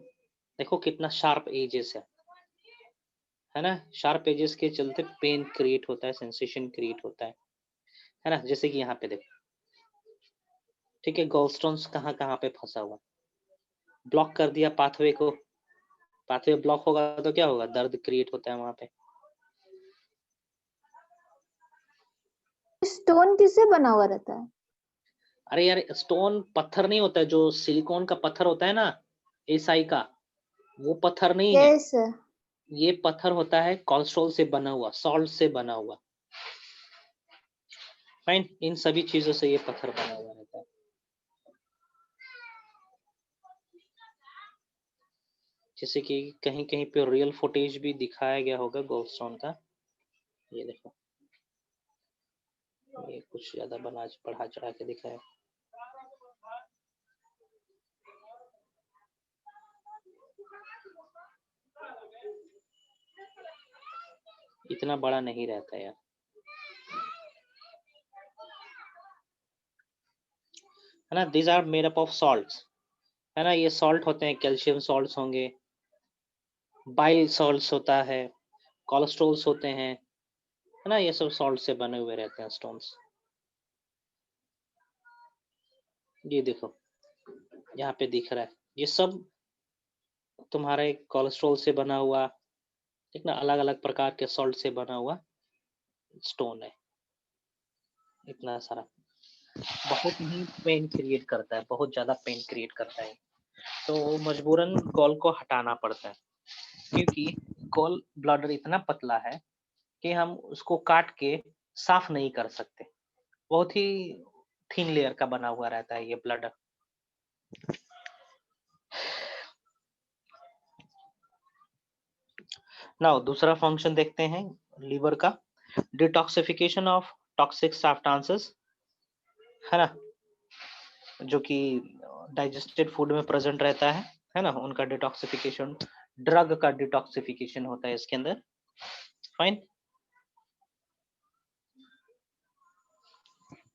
Speaker 1: देखो कितना शार्प एजेस है ना, शार्प एजेस के चलते पेन क्रिएट होता है, सेंसेशन क्रिएट होता है ना, जैसे कि यहाँ पे देखो। ठीक है, गॉलस्टोन्स कहाँ कहाँ पे फंसा हुआ, ब्लॉक कर दिया पाथवे को, पाथवे ब्लॉक होगा तो क्या होगा, दर्द क्रिएट होता है वहां पे।
Speaker 2: स्टोन किससे बना हुआ रहता है?
Speaker 1: अरे यार, स्टोन पत्थर नहीं होता है, जो सिलिकॉन का पत्थर होता है ना, एसआई का, वो पत्थर नहीं है।
Speaker 2: यस।
Speaker 1: ये पत्थर होता है कोलेस्ट्रॉल से बना हुआ, सॉल्ट से बना हुआ। फाइन, इन सभी चीजों से ये पत्थर बना हुआ रहता है। जैसे कि कहीं कहीं पे रियल फुटेज भी दिखाया गया होगा गोल्डस्टोन का, ये देखो, ये कुछ ज्यादा बना बढ़ा चढ़ा के दिखाया। इतना बड़ा नहीं रहता यार, है ना। These are made up of salts, है ना, ये सॉल्ट होते हैं, कैल्शियम सॉल्ट्स होंगे, बाइल सॉल्ट्स होता है, कोलेस्ट्रॉल्स होते हैं, है ना, ये सब सॉल्ट से बने हुए रहते हैं स्टोन्स। ये देखो यहाँ पे दिख रहा है, ये सब तुम्हारे कोलेस्ट्रॉल से बना हुआ, ठीक ना, अलग अलग प्रकार के सॉल्ट से बना हुआ स्टोन है, इतना सारा। बहुत ही पेन क्रिएट करता है, बहुत ज्यादा पेन क्रिएट करता है, तो मजबूरन गॉल को हटाना पड़ता है। क्योंकि गॉल ब्लैडर इतना पतला है कि हम उसको काट के साफ नहीं कर सकते, बहुत ही थिन लेयर का बना हुआ रहता है ये ब्लैडर। नाउ दूसरा फंक्शन देखते हैं लीवर का, डिटॉक्सिफिकेशन ऑफ टॉक्सिक सब्सटेंसेस, है ना, जो कि डाइजेस्टेड फूड में प्रेजेंट रहता है ना, उनका डिटॉक्सिफिकेशन, ड्रग का डिटॉक्सिफिकेशन होता है इसके अंदर। फाइन,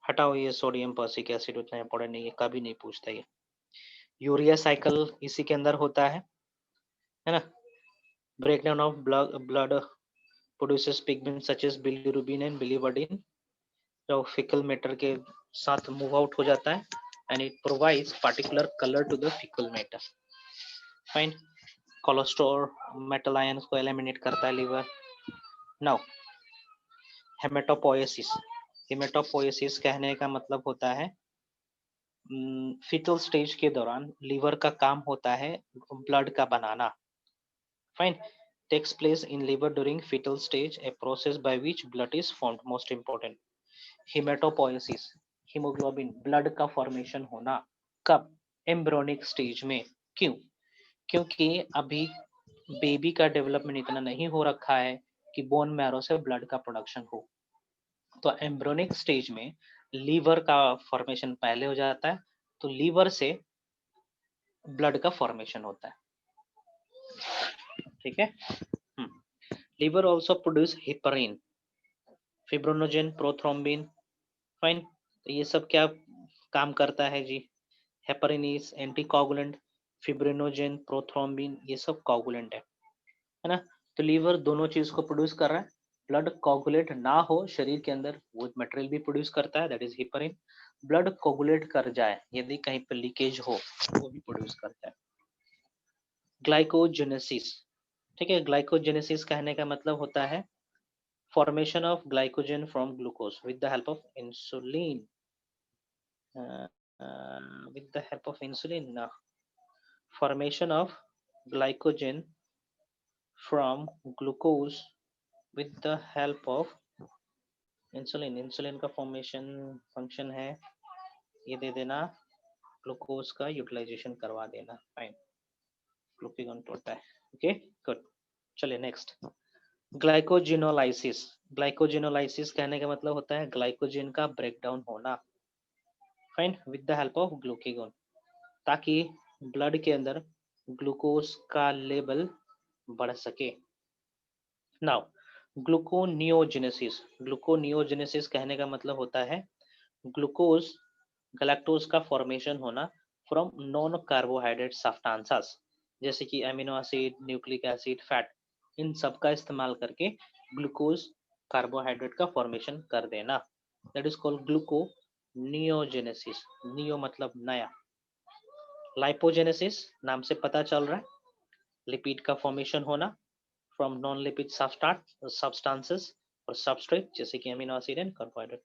Speaker 1: हटाओ ये सोडियम पर्सिक एसिड, उतना इंपॉर्टेंट नहीं है, कभी नहीं पूछता ये। यूरिया साइकिल इसी के अंदर होता है ना, breakdown of blood produces pigment such as bilirubin and biliverdin, जो फीकल मैटर के साथ मूव आउट हो जाता है, and it provides particular colour to the faecal matter. Fine, cholesterol metal ions को एलिमिनेट करता है लीवर। नाउ हेमेटोपोएसिस, हेमेटोपोएसिस कहने का मतलब होता है फीटल स्टेज के दौरान लीवर का काम होता है ब्लड का बनाना। Fine, takes place in liver during fetal stage, a process by which blood is formed. Most important, haematopoiesis, haemoglobin blood का फॉर्मेशन होना, कब? एम्ब्रियोनिक स्टेज में। क्यों? क्योंकि अभी बेबी का डेवलपमेंट इतना नहीं हो रखा है कि बोन मैरो से ब्लड का प्रोडक्शन हो, तो एम्ब्रियोनिक स्टेज में लीवर का फॉर्मेशन पहले हो जाता है, तो लीवर से ब्लड का फॉर्मेशन होता है। ठीक है, liver also produce heparin, fibrinogen, prothrombin. Fine, तो ये सब क्या काम करता है जी? Heparin is anticoagulant, fibrinogen, prothrombin ये सब कोगुलेंट है ना। तो लीवर दोनों चीज को प्रोड्यूस कर रहा है, ब्लड कोगुलेट ना हो शरीर के अंदर वो मटेरियल भी प्रोड्यूस करता है, that is heparin. Blood coagulate कर जाए यदि कहीं पर लीकेज हो वो भी प्रोड्यूस करता है। ग्लाइकोजेनेसिस, ठीक है, ग्लाइकोजेनेसिस कहने का मतलब होता है formation of glycogen from glucose with the help of insulin, with the help of insulin, formation of glycogen from glucose with the help of insulin, insulin का फॉर्मेशन फंक्शन है ये दे देना, ग्लूकोज का यूटिलाइजेशन करवा देना। फाइन, ग्लूकागोन होता है। Okay good, चलिए नेक्स्ट, ग्लाइकोजिनोलाइसिस, ग्लाइकोजिनोलाइसिस कहने का मतलब होता है ग्लाइकोजन का ब्रेकडाउन होना। Fine, with the help of glucagon, ताकि ब्लड के अंदर ग्लूकोज का लेवल बढ़ सके। नाउ ग्लूकोनियोजेनेसिस, ग्लूकोनियोजेनेसिस कहने का मतलब होता है ग्लूकोज गैलेक्टोज का फॉर्मेशन होना फ्रॉम नॉन कार्बोहाइड्रेट सब्सटेंसेस, जैसे कि amino acid, nucleic acid, fat, इन सब का इस्तेमाल करके ग्लूकोज कार्बोहाइड्रेट का फॉर्मेशन कर देना, that is called gluconeogenesis. Neo मतलब नया। लाइपोजेनेसिस नाम से पता चल रहा है, लिपिड का फॉर्मेशन होना फ्रॉम नॉन लिपिड सब्सटेंसेस और सबस्ट्रेट, जैसे कि अमीनो एसिड एंड कार्बोहाइड्रेट।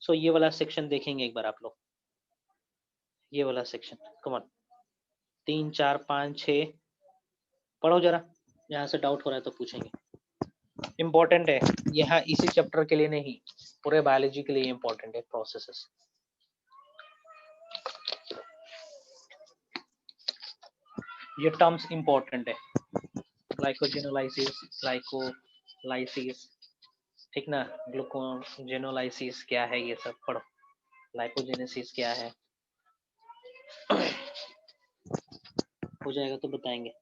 Speaker 1: सो ये वाला सेक्शन देखेंगे एक बार आप लोग, ये वाला सेक्शन, कम ऑन, 3 4 5 6 पढ़ो जरा, यहाँ से डाउट हो रहा है तो पूछेंगे। इम्पोर्टेंट है यहाँ, इसी चैप्टर के लिए नहीं, पूरे बायोलॉजी के लिए इम्पोर्टेंट है प्रोसेसेस। ये टर्म्स इम्पोर्टेंट है, ग्लाइकोजेनोलाइसिस, ग्लाइकोलाइसिस, ठीक ना, ग्लूकोजेनोलाइसिस क्या है ये सब पढ़ो, लाइपोजेनेसिस क्या है, हो जाएगा तो बताएंगे।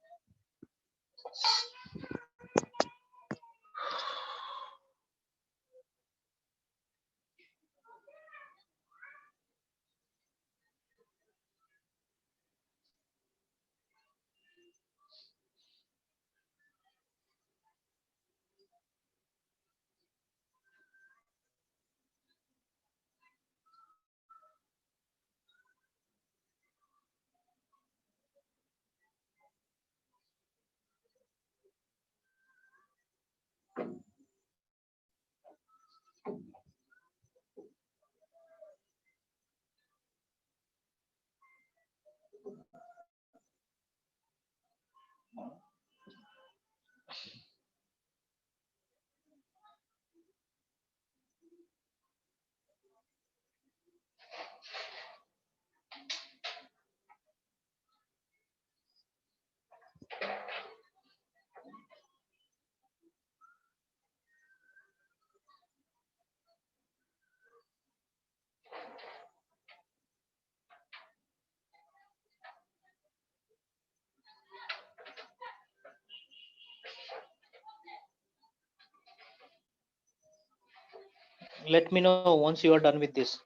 Speaker 1: Let me know once you are done with this.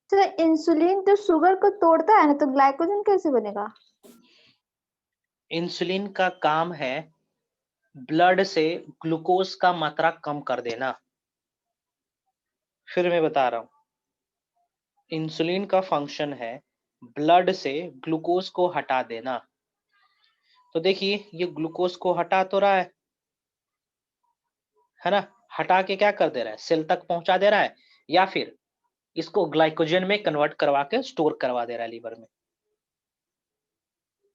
Speaker 2: तो इंसुलिन तो शुगर को तोड़ता है ना, तो ग्लाइकोजन कैसे बनेगा?
Speaker 1: इंसुलिन का काम है ब्लड से ग्लूकोज का मात्रा कम कर देना। फिर मैं बता रहा हूं, इंसुलिन का फंक्शन है ब्लड से ग्लूकोज को हटा देना। तो देखिए ये ग्लूकोज को हटा तो रहा है ना, हटा के क्या कर दे रहा है, सेल तक पहुंचा दे रहा है, या फिर इसको ग्लाइकोजन में कन्वर्ट करवा के स्टोर करवा दे रहा है लीवर में।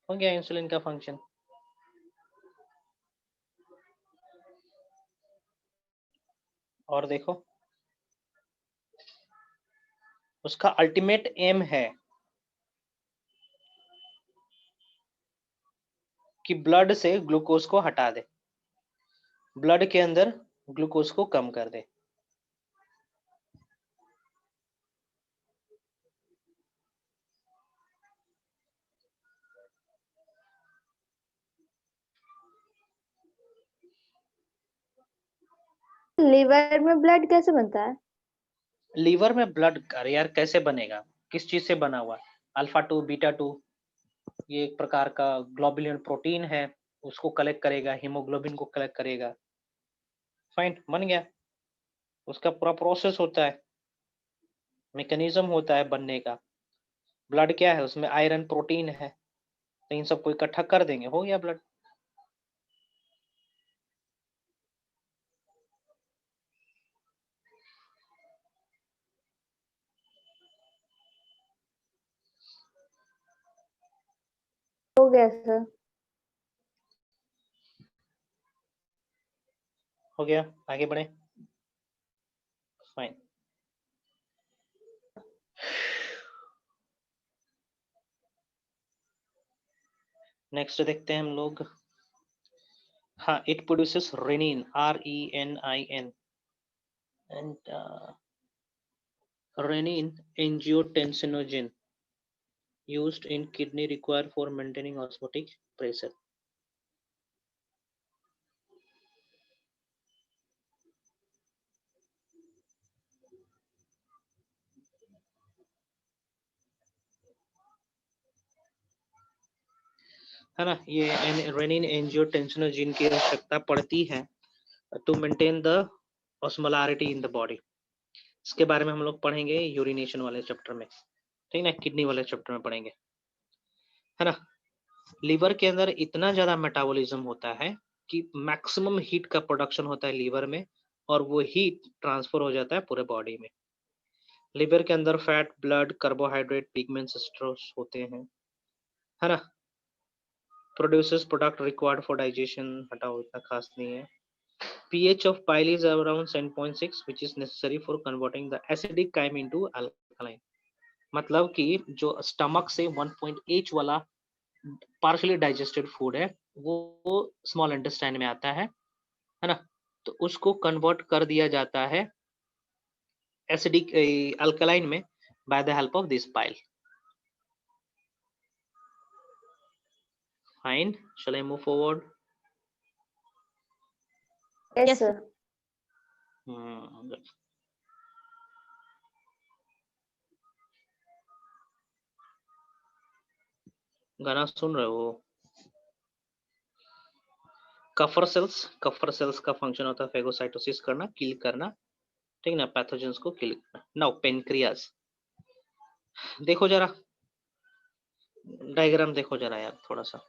Speaker 1: हो गया इंसुलिन का फंक्शन। और देखो, उसका अल्टीमेट एम है कि ब्लड से ग्लूकोज को हटा दे, ब्लड के अंदर ग्लूकोज को कम कर दे।
Speaker 2: लिवर में ब्लड कैसे बनता है?
Speaker 1: लीवर में ब्लड, अरे यार कैसे बनेगा, किस चीज से बना हुआ है? अल्फा 2 बीटा 2, ये एक प्रकार का ग्लोबुलिन प्रोटीन है, उसको कलेक्ट करेगा, हीमोग्लोबिन को कलेक्ट करेगा। फाइन, बन गया। उसका पूरा प्रोसेस होता है, मैकेनिज्म होता है बनने का। ब्लड क्या है, उसमें आयरन प्रोटीन है, तो इन सबको इकट्ठा कर देंगे, हो गया ब्लड।
Speaker 2: हो गया सर।
Speaker 1: हो गया, आगे बढ़े। फाइन। नेक्स्ट देखते हैं हम लोग। हाँ, it produces renin, RENIN, and renin angiotensinogen used in kidney required for maintaining osmotic pressure. है ना, ये रेनिन एंजियोटेंसिनोजिन की आवश्यकता पड़ती है to maintain the osmolarity in the body. इसके बारे में हम लोग पढ़ेंगे यूरिनेशन वाले चैप्टर में, ठीक ना, किडनी वाले चैप्टर में पढ़ेंगे, है ना। लीवर के अंदर इतना ज्यादा मेटाबॉलिज्म होता है कि मैक्सिमम हीट का प्रोडक्शन होता है लीवर में, और वो हीट ट्रांसफर हो जाता है पूरे बॉडी में। लिवर के अंदर fat, blood, carbohydrate, pigments stores होते हैं, है ना। Produces product required for digestion, हटाओ इतना खास नहीं है। pH of bile is around 7.6 which is necessary for converting the acidic chyme into alkaline। मतलब कि जो स्टमक से 1.8 वाला पार्शली डाइजेस्टेड फूड है, वो स्मॉल इंटेस्टाइन में आता है ना, तो उसको कन्वर्ट कर दिया जाता है एसिडिक अल्कलाइन में by the help of this bile. Fine, shall I move forward?
Speaker 2: Yes sir.
Speaker 1: गाना सुन रहे हो? कफर सेल्स का फंक्शन होता है फेगोसाइटोसिस करना, किल करना, ठीक ना, पैथोजेंस को किल करना। नाउ पेनक्रियाज, देखो जरा डायग्राम, देखो जरा यार थोड़ा सा।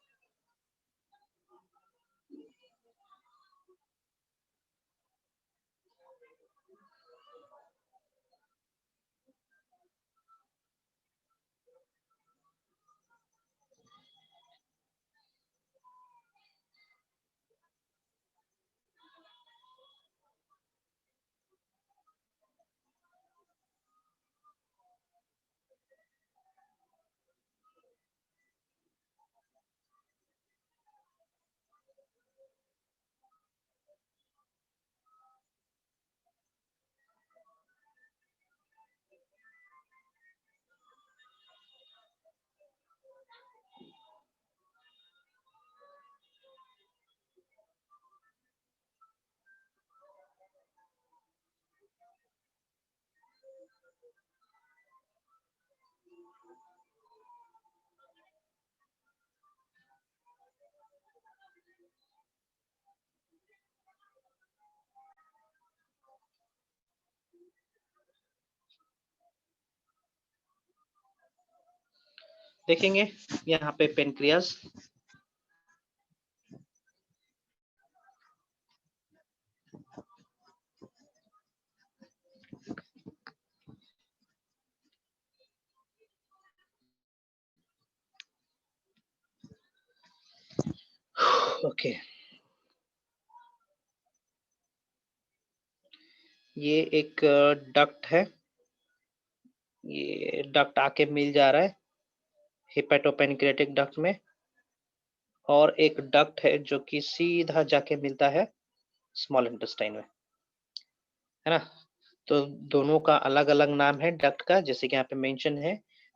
Speaker 1: देखेंगे यहाँ पे पेनक्रियास, ओके ये एक डक्ट है, ये डक्ट आके मिल जा रहा है हेपेटोपेनक्रियाटिक डक्ट में, और एक डक्ट है जो कि सीधा जाके मिलता है स्मॉल इंटेस्टाइन में, है ना। तो दोनों का अलग अलग नाम है डक्ट का, जैसे कि यहाँ पे मेंशन है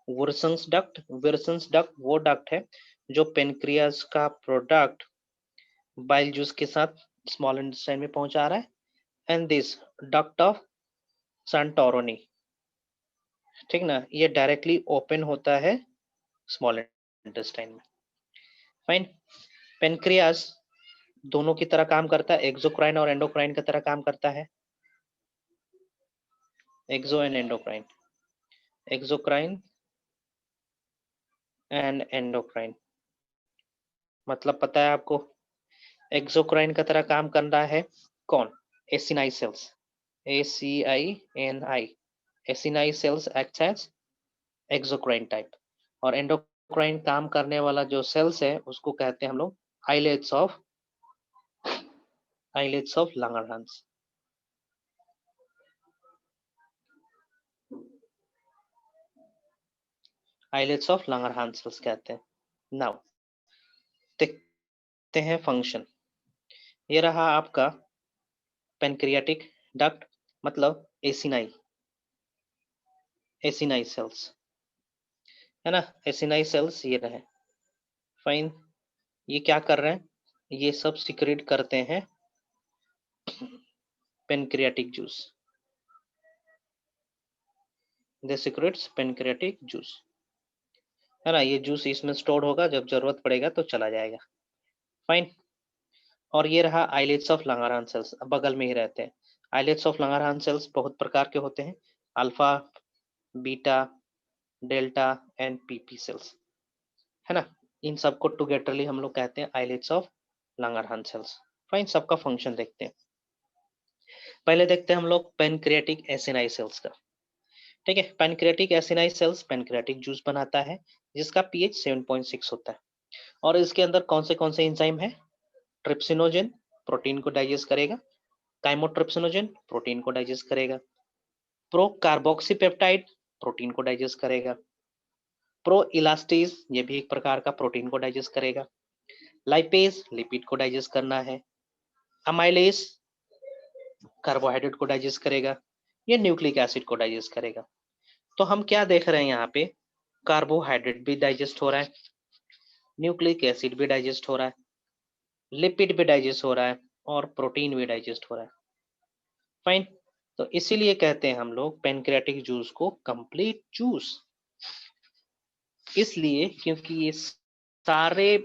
Speaker 1: विल्सन्स डक्ट। विल्सन्स डक्ट वो डक्ट है जो पेनक्रियास का प्रोडक्ट बाइल जूस के साथ स्मॉल इंटेस्टाइन में पहुंचा रहा है, एंड दिस डक्ट ऑफ संटोरोनी, ठीक ना, ये डायरेक्टली ओपन होता है स्मॉल इंटेस्टाइन में। फाइन। पेनक्रियास दोनों की तरह काम करता है, एक्सोक्राइन और एंडोक्राइन की तरह काम करता है। Exo and endocrine, exocrine and endocrine, मतलब पता है आपको। एक्सोक्राइन की तरह काम कर रहा है कौन? Acini cells, ACINI, acini cells act as exocrine type, और एंडोक्राइन काम करने वाला जो सेल्स है उसको कहते हैं हम लोग islets of Langerhans. Islets of Langerhans cells कहते हैं। नाउ देखते हैं फंक्शन। ये रहा आपका पेनक्रियाटिक डक्ट, मतलब एसिनाई सेल्स, है ना। एसिनाई सेल्स ये रहे। फाइन। ये क्या कर रहे हैं? ये सब सिक्रेट करते हैं पेनक्रियाटिक जूस, दे सिक्रेट्स पेनक्रियाटिक जूस, है ना। ये जूस इसमें स्टोर होगा, जब जरूरत पड़ेगा तो चला जाएगा। फाइन। और ये रहा आइलेट्स ऑफ लंगरहांस सेल्स, बगल में ही रहते हैं। आइलेट्स ऑफ लंगरहांस सेल्स बहुत प्रकार के होते हैं, alpha, beta, delta and PP sales, है ना। इन सबको टुगेदरली हम लोग कहते हैं islets of Langerhans sales. Fine. सबका फंक्शन देखते हैं। पहले देखते हैं हम लोग पेनक्रियाटिक एसिनाई सेल्स का, ठीक है। Pancreatic acini cells pancreatic juice बनाता है जिसका पीएच 7.6 होता है, और इसके अंदर कौन से एंजाइम है? ट्रिप्सिनोजेन प्रोटीन को डाइजेस्ट करेगा, काइमोट्रिप्सिनोजेन प्रोटीन को डाइजेस्ट करेगा, प्रो कार्बोक्सीपेप्टाइड प्रोटीन को डाइजेस्ट करेगा, प्रो इलास्टेज ये भी एक प्रकार का प्रोटीन को डाइजेस्ट करेगा, लाइपेज लिपिड को डाइजेस्ट करना है, अमाइलेज कार्बोहाइड्रेट को डाइजेस्ट करेगा, ये न्यूक्लिक एसिड को डाइजेस्ट करेगा। तो हम क्या देख रहे हैं यहाँ पे? कार्बोहाइड्रेट भी डाइजेस्ट हो रहा है, न्यूक्लिक एसिड भी डाइजेस्ट हो रहा है, लिपिड भी डाइजेस्ट हो रहा है, और प्रोटीन भी डाइजेस्ट हो रहा है। फाइन। तो इसीलिए कहते हैं हम लोग पेनक्रियाटिक जूस को कंप्लीट जूस, इसलिए क्योंकि ये सारे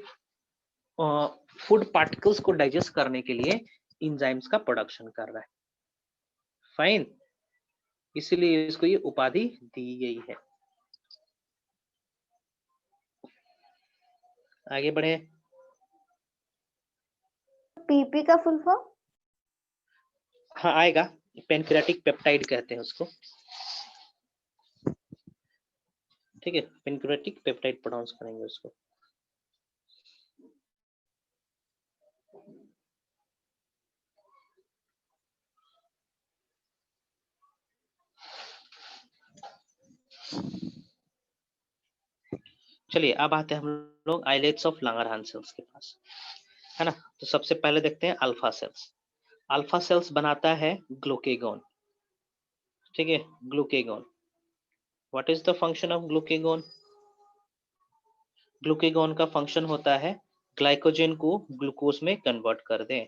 Speaker 1: फूड पार्टिकल्स को डाइजेस्ट करने के लिए इंजाइम्स का प्रोडक्शन कर रहा है। फाइन। इसीलिए इसको ये उपाधि दी गई है। आगे बढ़े।
Speaker 2: पीपी का फुल फॉर्म?
Speaker 1: हाँ आएगा, पेनक्रियाटिक पेप्टाइड कहते हैं उसको, ठीक है। पेनक्रियाटिक पेप्टाइड प्रोनाउंस करेंगे उसको। चलिए अब आते हैं हम लोग आइलेट्स ऑफ लंगरहांस सेल्स के पास, है ना। तो सबसे पहले देखते हैं अल्फा सेल्स। अल्फा सेल्स बनाता है ग्लूकेगॉन, ठीक है। Glucagon, what is the function of glucagon? Glucagon का फंक्शन होता है ग्लाइकोजन को ग्लूकोज में कन्वर्ट कर दें।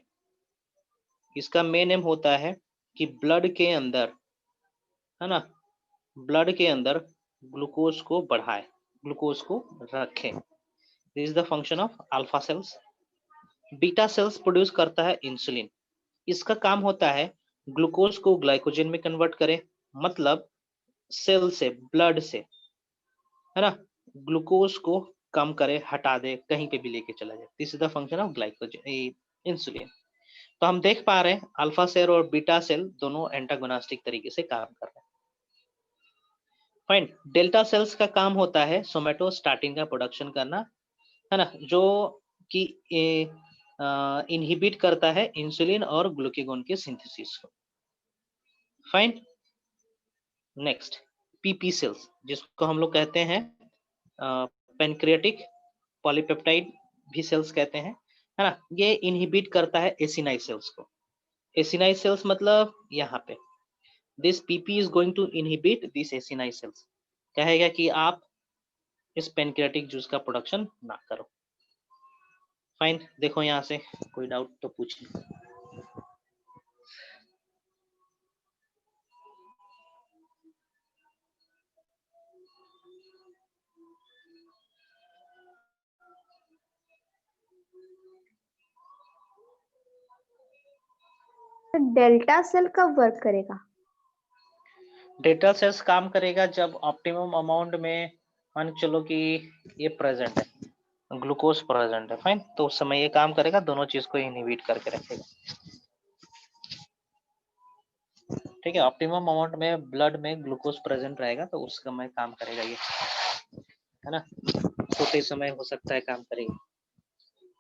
Speaker 1: इसका मेन एम होता है कि ब्लड के अंदर, है ना, ब्लड के अंदर ग्लूकोज को बढ़ाए, ग्लूकोज को रखें। This is the function of alpha cells. Beta cells produce करता है इंसुलिन। इसका काम होता है ग्लूकोज को ग्लाइकोजन में कन्वर्ट करे, मतलब सेल से, ब्लड से, है ना, ग्लूकोज को कम करे, हटा दे, कहीं पे भी लेके चला जाए। This is the function of glycogen, insulin. तो हम देख पा रहे हैं अल्फा सेल और बीटा सेल दोनों एंटागोनास्टिक तरीके से काम कर रहे हैं। फाइन। डेल्टा सेल्स का काम होता है सोमेटोस्टैटिन का प्रोडक्शन करना, है ना, जो कि इनहिबिट करता है इंसुलिन और ग्लूकागोन के सिंथेसिस को। फाइन। नेक्स्ट, पीपी सेल्स, जिसको हम लोग कहते हैं पैनक्रियाटिक पॉलीपेप्टाइड भी सेल्स कहते हैं, है ना, ये इनहिबिट करता है एसिनाई सेल्स को। एसिनाई सेल्स मतलब यहाँ पे, this PP is going to inhibit this acini cells, कहेगा कि आप इस पैनक्रियाटिक जूस का प्रोडक्शन ना करो। फाइन। देखो यहाँ से कोई डाउट तो पूछिए।
Speaker 2: तो डेल्टा सेल कब वर्क करेगा?
Speaker 1: डेल्टा सेल्स काम करेगा जब ऑप्टिमम अमाउंट में, मान के चलो कि ये प्रेजेंट है, ग्लूकोज प्रेजेंट है, फाइन, तो उस समय ये काम करेगा, दोनों चीज को इनहिबिट करके रखेगा। ठीक है, ऑप्टिमम अमाउंट में ब्लड में ग्लूकोज प्रेजेंट रहेगा तो उस समय काम करेगा ये, है ना, छोटे समय हो सकता है काम करेगा,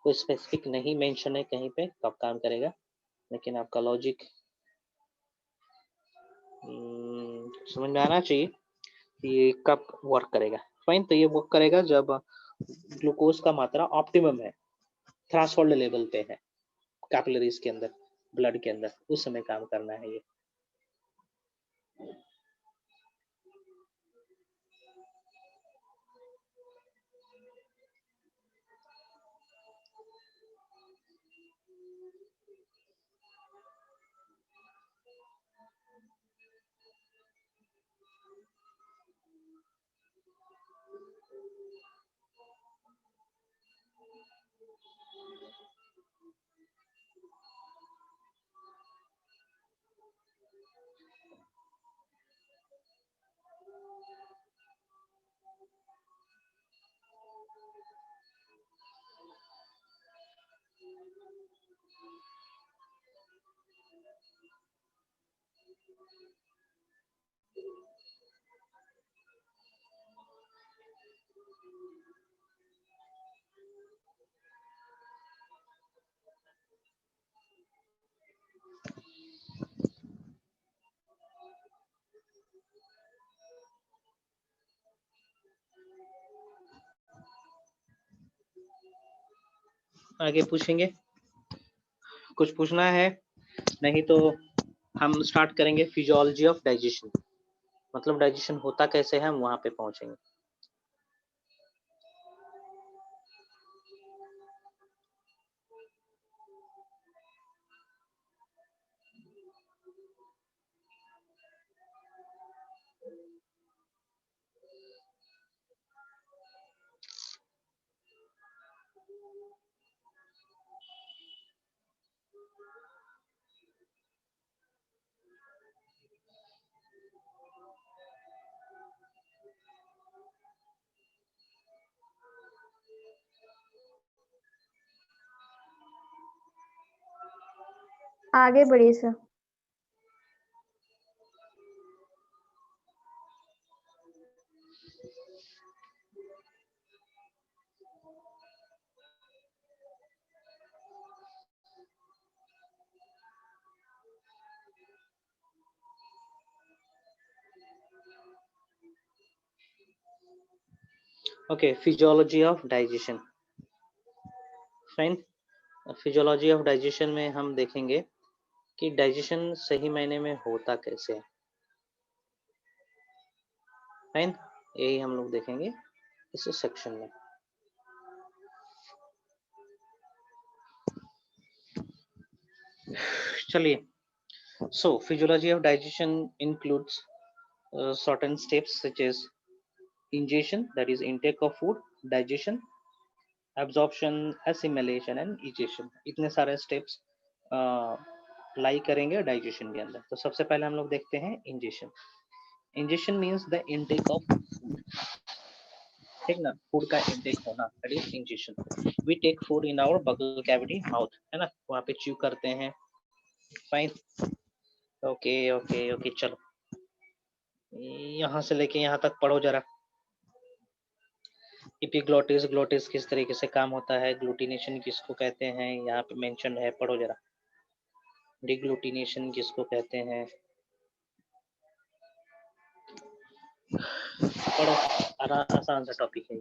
Speaker 1: कोई स्पेसिफिक नहीं मेंशन है कहीं पे कब काम करेगा, लेकिन आपका लॉजिक समझ में आना चाहिए कि ये कब वर्क करेगा। फाइन। तो ये वर्क करेगा जब ग्लूकोज का मात्रा ऑप्टिमम है, थ्रेशोल्ड लेवल पे है, कैपिलरीज के अंदर, ब्लड के अंदर, उस समय काम करना है ये। आगे पूछेंगे, कुछ पूछना है? नहीं तो हम स्टार्ट करेंगे फिजियोलॉजी ऑफ डाइजेशन, मतलब डाइजेशन होता कैसे है, हम वहां पे पहुंचेंगे।
Speaker 2: आगे बढ़िए sir.
Speaker 1: Okay, physiology of digestion. Fine. Physiology of digestion में हम देखेंगे कि डाइजेशन सही मायने में होता कैसे है। फाइन, यही हम लोग देखेंगे इस सेक्शन में। चलिए, so physiology of digestion includes certain steps such as ingestion, that is intake of food, digestion, absorption, assimilation and egestion। इतने सारे steps लाई करेंगे डाइजेशन के अंदर। तो सबसे पहले हम लोग देखते हैं ingestion. Ingestion means the intake of food, ठीक ना, फूड का इनटेक होना, that is ingestion. We take food in our buccal cavity, mouth, है ना, वहाँ पे च्यू करते हैं। फाइन, ओके ओके ओके, चलो यहाँ से लेके यहाँ तक पढ़ो जरा। एपिग्लोटिस, ग्लोटिस किस तरीके से काम होता है, ग्लूटिनेशन किसको कहते हैं, यहाँ पे मेंशन है, पढ़ो जरा। डिग्लूटिनेशन किसको कहते हैं, पढ़ो, आसान सा टॉपिक है।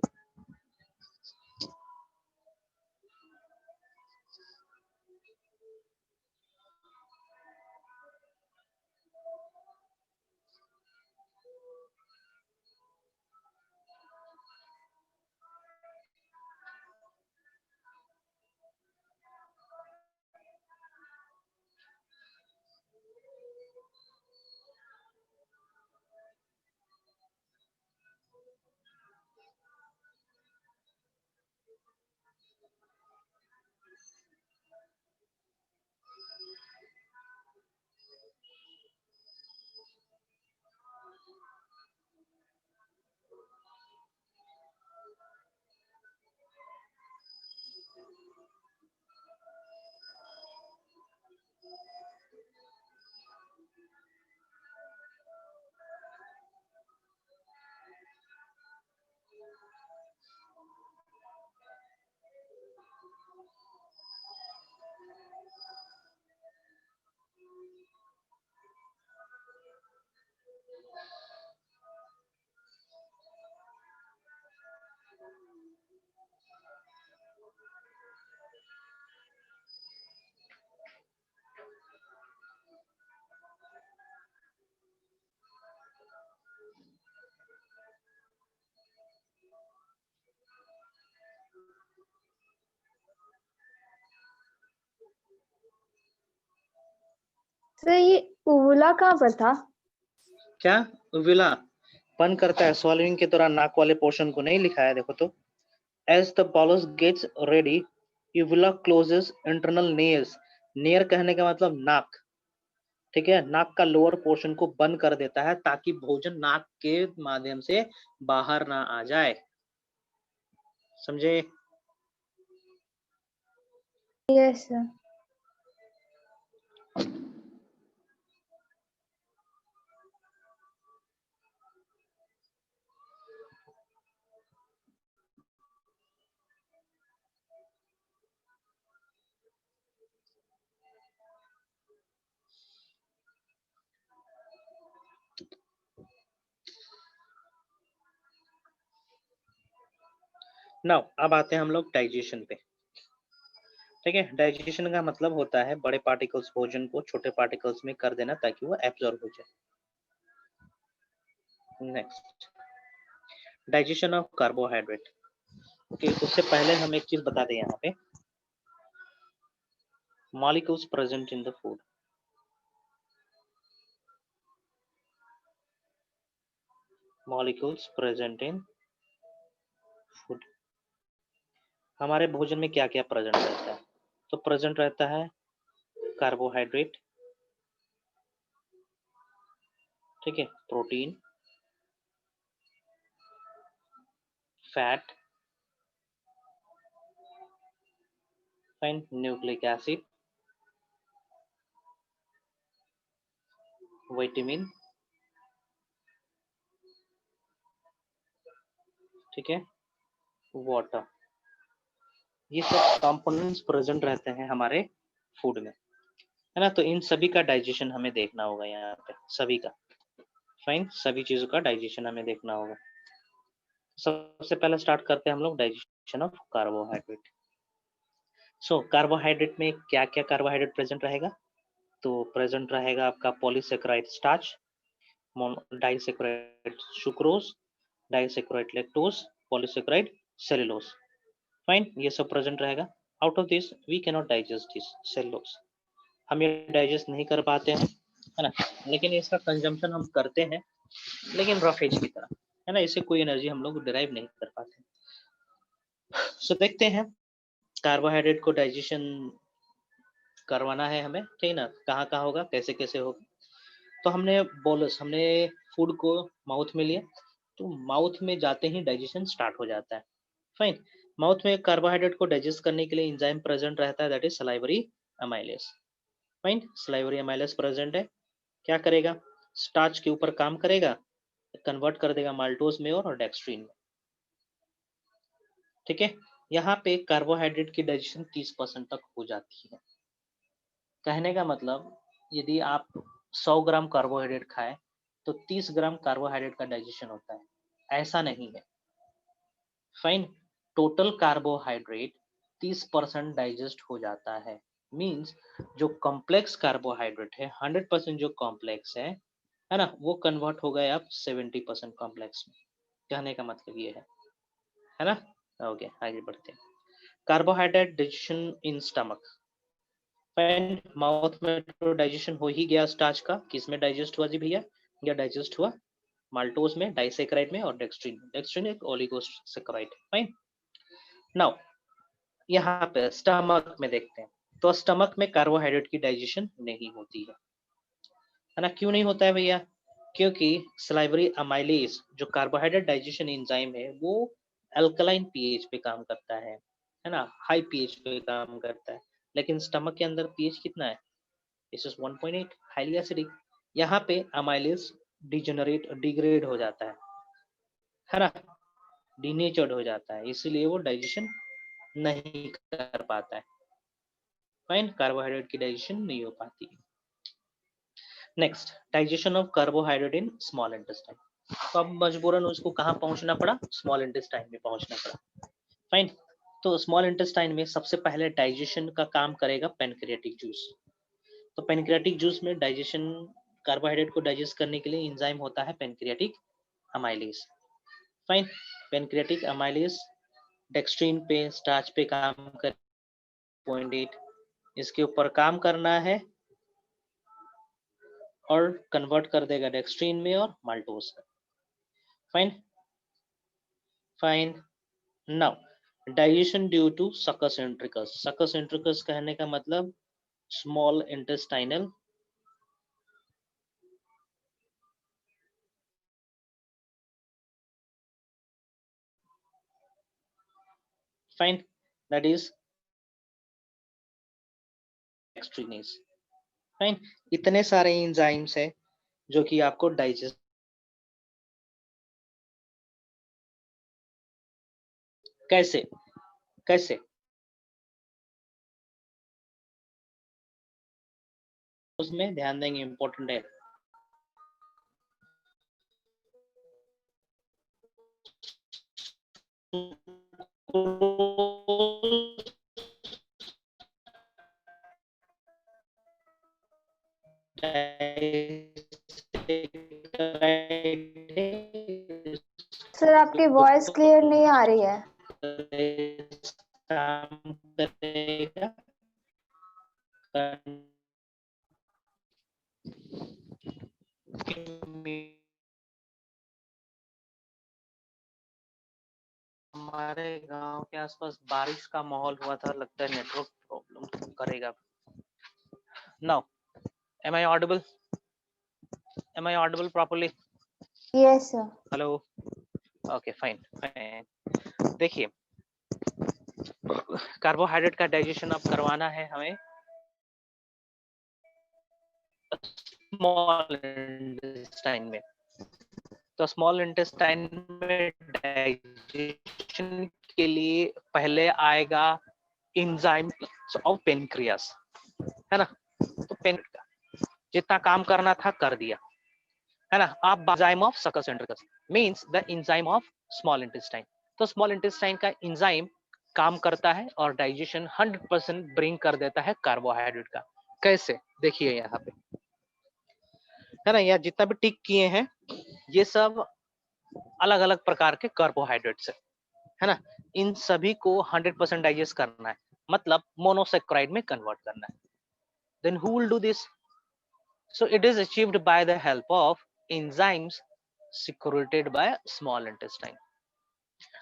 Speaker 2: तो ये उवला कहाँ पर था?
Speaker 1: क्या उविला पन करता है swallowing के दौरान, नाक वाले पोर्शन को नहीं लिखा है, देखो तो। As the bolus gets ready, uvula closes internal nares. Near कहने का मतलब नाक, ठीक है, नाक का लोअर पोर्शन को बंद कर देता है ताकि भोजन नाक के माध्यम से बाहर ना आ जाए, समझे?
Speaker 2: Yes sir.
Speaker 1: नाउ अब आते हैं हम लोग डाइजेशन पे, ठीक है। डाइजेशन का मतलब होता है बड़े पार्टिकल्स भोजन को छोटे पार्टिकल्स में कर देना ताकि वो एब्जॉर्ब हो जाए। Next, digestion of carbohydrate. Okay, उससे पहले हम एक चीज बता दें यहाँ पे, molecules present in the food. Molecules present in food, हमारे भोजन में क्या क्या प्रेजेंट रहता है? तो प्रेजेंट रहता है कार्बोहाइड्रेट, ठीक है, protein, fat, fine, nucleic acid, vitamin, ठीक है, वाटर, ये सब कंपोनेंट्स प्रेजेंट रहते हैं हमारे फूड में, है ना। तो इन सभी का डाइजेशन हमें देखना होगा यहाँ पे, सभी का, फाइन, सभी चीजों का डाइजेशन हमें देखना होगा। सबसे पहले स्टार्ट करते हैं हम लोग digestion of carbohydrate. So carbohydrate में क्या क्या कार्बोहाइड्रेट प्रेजेंट रहेगा? तो प्रेजेंट रहेगा आपका polysaccharide starch, disaccharide sucrose, disaccharide lactose, polysaccharide cellulose, fine, ये सब प्रेजेंट रहेगा। Out of this we can not digest this cellulose, हम ये डाइजेस्ट नहीं कर पाते हैं, है ना, लेकिन इसका कंजम्पशन हम करते हैं, लेकिन रफेज की तरह, है ना, इससे कोई एनर्जी हम लोग डिराइव नहीं कर पाते। सो देखते हैं कार्बोहाइड्रेट को डाइजेशन करवाना है हमें, ठीक ना, कहाँ कहाँ होगा, कैसे कैसे होगा। तो हमने बोलस, हमने फूड को माउथ में लिया, तो माउथ में जाते ही डाइजेशन स्टार्ट हो जाता है। फाइन। माउथ में कार्बोहाइड्रेट को डाइजेस्ट करने के लिए एंजाइम प्रेजेंट रहता है, that is salivary amylase. Fine, salivary amylase present है। क्या करेगा, स्टार्च के ऊपर काम करेगा, कन्वर्ट कर देगा माल्टोज में और डेक्स्ट्रीन में। ठीक है, यहाँ पे कार्बोहाइड्रेट की डाइजेशन 30% तक हो जाती है। कहने का मतलब, यदि आप 100 ग्राम कार्बोहाइड्रेट खाएं तो 30 ग्राम कार्बोहाइड्रेट का डाइजेशन होता है, ऐसा नहीं है। फाइन, टोटल कार्बोहाइड्रेट 30% डाइजेस्ट हो जाता है। मींस जो कॉम्प्लेक्स कार्बोहाइड्रेट है 100% जो कॉम्प्लेक्स है ना, वो कन्वर्ट हो गए अब 70% कॉम्प्लेक्स में। कहने का मतलब ये है ना। ओके, आगे बढ़ते हैं। Carbohydrate digestion in stomach. Fine, mouth में तो डाइजेशन हो ही गया स्टार्च का, किसमें डाइजेस्ट हुआ जी भैया, या डाइजेस्ट हुआ माल्टोज में, डाइसेक्राइड में और डेक्स्ट्रीन में। डेक्स्ट्रीन एक ओलिगोसेक्राइड। फाइन, नाउ यहाँ पे स्टमक में देखते हैं, तो स्टमक में कार्बोहाइड्रेट की डाइजेशन नहीं होती है ना। क्यों नहीं होता है भैया, क्योंकि सलाइवरी अमाइलेज जो कार्बोहाइड्रेट डाइजेशन एंजाइम है वो अल्कलाइन पीएच पे काम करता है ना, हाई पीएच पे काम करता है। लेकिन स्टमक के अंदर पीएच कितना है, दिस इज 1.8, हाईली एसिडिक। यहाँ पे अमाइलेज डिग्रेड हो जाता है ना, डीनेचर्ड हो जाता है, इसीलिए वो डाइजेशन नहीं कर पाता है। फाइन, कार्बोहाइड्रेट की डाइजेशन नहीं हो पाती। Next, digestion of carbohydrate in small intestine. तो अब मजबूरन उसको कहाँ पहुंचना पड़ा, स्मॉल इंटेस्टाइन में पहुंचना पड़ा। फाइन, तो स्मॉल इंटेस्टाइन में सबसे पहले डाइजेशन का काम करेगा पेनक्रियाटिक जूस। तो पेनक्रियाटिक जूस में डाइजेशन, कार्बोहाइड्रेट को डाइजेस्ट करने के लिए एंजाइम होता है pancreatic amylase. Fine, pancreatic amylase dextrin पे, स्टार्च पे काम कर 0.8, इसके ऊपर काम करना है और कन्वर्ट कर देगा डेक्स्ट्रीन में और माल्टोज में। Fine, fine, now digestion due to succus entericus. Succus entericus कहने का मतलब small intestinal fine, that is dextrinase. Fine, इतने सारे एंजाइम्स है जो कि आपको डाइजेस्ट कैसे कैसे उसमें ध्यान देंगे, इंपॉर्टेंट है।
Speaker 2: सर आपकी वॉइस क्लियर नहीं आ रही है।
Speaker 1: काम करेगा, हमारे गांव के आसपास बारिश का माहौल हुआ था, लगता है नेटवर्क प्रॉब्लम करेगा। Now, am I audible? Am I audible properly?
Speaker 2: Yes sir.
Speaker 1: Hello, okay, fine fine. देखिए, कार्बोहाइड्रेट का डाइजेशन अब करवाना है हमें स्मॉल इंटेस्टाइन में। तो स्मॉल इंटेस्टाइन में डाइजेशन के लिए पहले आएगा एंजाइम ऑफ पेनक्रियास, है ना। तो जितना काम करना था कर दिया, है ना। अब enzyme of succus entericus means the enzyme of small intestine. तो स्मॉल इंटेस्टाइन का एंजाइम काम करता है और डाइजेशन 100% ब्रिंग कर देता है कार्बोहाइड्रेट का। कैसे, देखिए यहाँ पे, है ना, यहाँ जितना भी टिक किए हैं ये सब अलग अलग प्रकार के कार्बोहाइड्रेट्स है ना। इन सभी को 100% डाइजेस्ट करना है, मतलब मोनोसेक्राइड में कन्वर्ट करना है। Then who will do this, so it is achieved by the help of enzymes secreted by small intestine।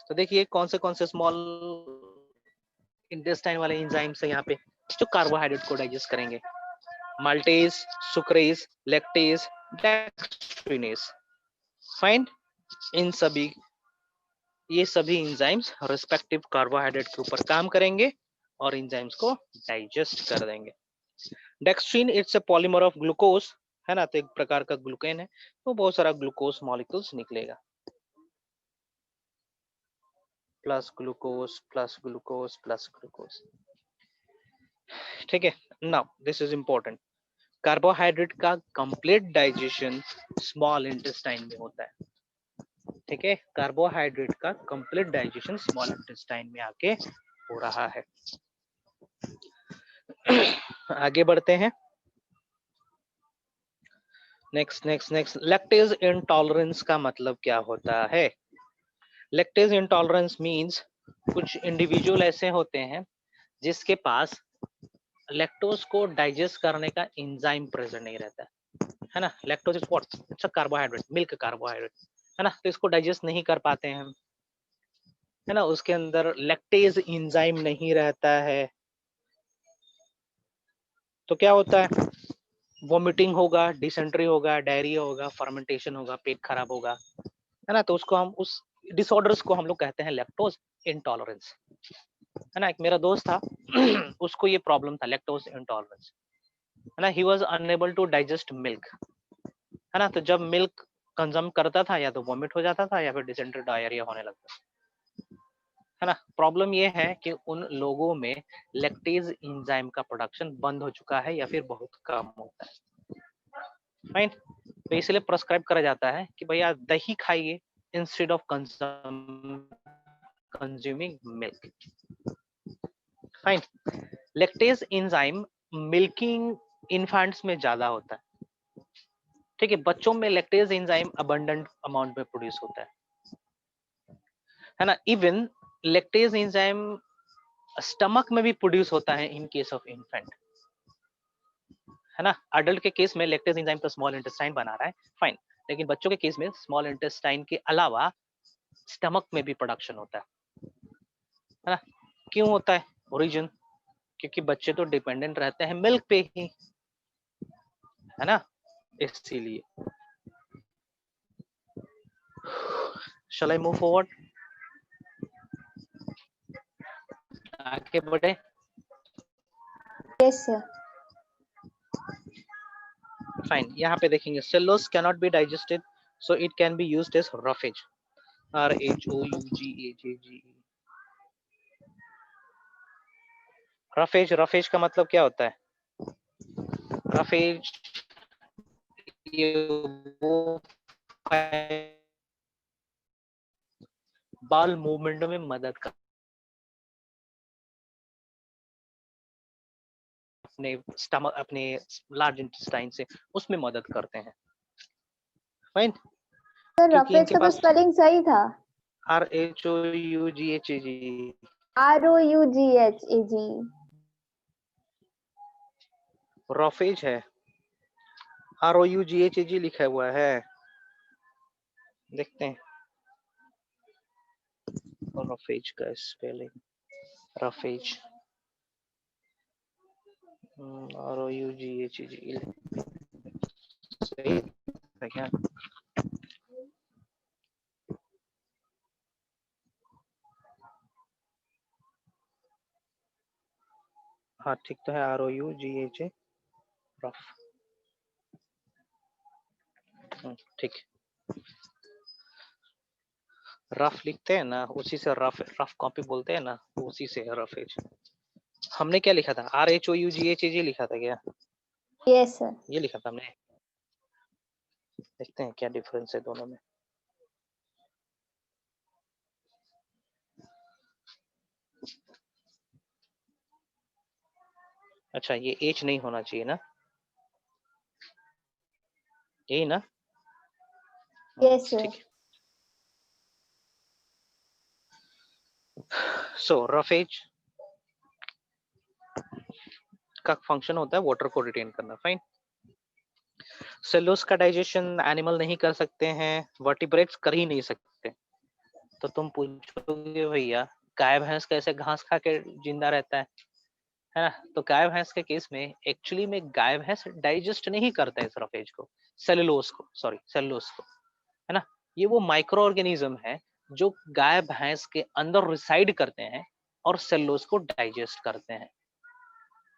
Speaker 1: तो देखिए कौन से स्मॉल इंटेस्टाइन वाले एंजाइम्स है यहाँ पे, जो कार्बोहाइड्रेट को डाइजेस्ट करेंगे, माल्टेज, सुक्रेज, लैक्टेज, डेक्स्ट्रिनेज। फाइन, इन सभी ये सभी एंजाइम्स रिस्पेक्टिव कार्बोहाइड्रेट के ऊपर काम करेंगे और एंजाइम्स को डाइजेस्ट कर देंगे। Dextrin it's a polymer of glucose, है ना, तो एक प्रकार का ग्लूकेन है, तो बहुत सारा ग्लूकोज मॉलिक्यूल्स निकलेगा, plus glucose plus glucose plus glucose. ठीक है, now this is important, carbohydrate का कंप्लीट डाइजेशन स्मॉल इंटेस्टाइन में होता है। ठीक है, कार्बोहाइड्रेट का कंप्लीट डाइजेशन स्मॉल इंटेस्टाइन में आके हो रहा है। आगे बढ़ते हैं, नेक्स्ट लैक्टेज इंटॉलरेंस का मतलब क्या होता है? लैक्टेज इंटॉलरेंस मींस कुछ इंडिविजुअल ऐसे होते हैं जिसके पास लैक्टोज को डाइजेस्ट करने का एंजाइम प्रेजेंट नहीं रहता है ना। Lactose is what? It's a carbohydrate, milk carbohydrate, है ना, तो इसको डाइजेस्ट नहीं कर पाते हैं हम, है ना, उसके अंदर लैक्टेज एंजाइम नहीं रहता है, तो क्या होता है? वोमिटिंग होगा, डिसेंट्री होगा, डायरिया होगा, फर्मेंटेशन होगा, पेट खराब होगा, है ना, तो उसको हम उस डिसऑर्डर्स को हम लोग कहते हैं लैक्टोज इंटॉलरेंस, है ना। एक मेरा दोस्त था उसको ये प्रॉब्लम था, लैक्टोज इंटॉलरेंस, है ना, he was unable to digest milk, है ना, तो जब मिल्क कंज्यूम करता था या तो वॉमिट हो जाता था या फिर डिसेंट्री डायरिया होने लगता, है ना। प्रॉब्लम ये है कि उन लोगों में लैक्टेज एंजाइम का प्रोडक्शन बंद हो चुका है या फिर बहुत कम होता है, राइट। तो इसलिए प्रेस्क्राइब करा जाता है कि भैया दही खाइए instead of consuming milk, fine. Lactase enzyme milking infants में ज्यादा होता है, ठीक है, बच्चों में लैक्टेज एंजाइम अबंडेंट अमाउंट में प्रोड्यूस होता है ना। इवन लैक्टेज एंजाइम स्टमक में भी प्रोड्यूस होता है इन केस ऑफ इन्फेंट, है ना। अडल्ट के केस में लैक्टेज एंजाइम तो स्मॉल इंटेस्टाइन बना रहा है, फाइन, लेकिन बच्चों के केस में स्मॉल इंटेस्टाइन के अलावा स्टमक में भी प्रोडक्शन होता है ना। क्यों होता है? ओरिजिन, क्योंकि बच्चे तो डिपेंडेंट रहते हैं मिल्क पे ही, है ना, इसीलिए। Shall I move forward? आगे बढ़े।
Speaker 2: Yes, sir.
Speaker 1: फाइन, यहाँ पे देखेंगे cellulose cannot be digested so it can be used as roughage, RHOUGAGE। Roughage, roughage का मतलब क्या होता है? रफेज ये वो बाल मूवमेंट में मदद कर, अपने स्टमक, अपने लार्ज इंटेस्टाइन से उसमें मदद करते हैं, फाइन।
Speaker 2: सर
Speaker 1: क्योंकि
Speaker 2: रफेज
Speaker 1: इनके
Speaker 2: का तो
Speaker 1: पास
Speaker 2: स्पेलिंग सही था,
Speaker 1: RHOUGHAGE,
Speaker 2: ROUGHAG।
Speaker 1: रफेज है, ROUGHAG लिखा हुआ है, देखते हैं रफेज का स्पेलिंग, रफेज ROUGHAG सही है क्या? हाँ ठीक तो है, ROUGHA रफ, ठीक, रफ लिखते हैं ना, उसी से रफ, रफ कॉपी बोलते हैं ना, उसी से है रफेज। हमने क्या लिखा था? RHOUGHAG लिखा था क्या?
Speaker 2: Yes sir.
Speaker 1: ये लिखा था हमने, देखते हैं क्या डिफरेंस है दोनों में। अच्छा, ये H नहीं होना चाहिए ना, यही ना?
Speaker 2: Yes sir.
Speaker 1: ठीक है। सो रफेज का फंक्शन होता है वाटर को रिटेन करना, फाइन। सेलुलोज का डाइजेशन एनिमल नहीं कर सकते हैं, वर्टिब्रेट्स कर ही नहीं सकते, तो तुम पूछोगे भैया गाय भैंस कैसे घास खा के जिंदा रहता है? है ना। तो गाय भैंस के केस में एक्चुअली में गाय भैंस डाइजेस्ट नहीं करता है एसोफेज को, सेलुलोज को, सॉरी सेलुलोज को, है ना। ये वो माइक्रो ऑर्गेनिज्म है जो गाय भैंस के अंदर रिसाइड करते हैं और सेलुलोज को डाइजेस्ट करते हैं।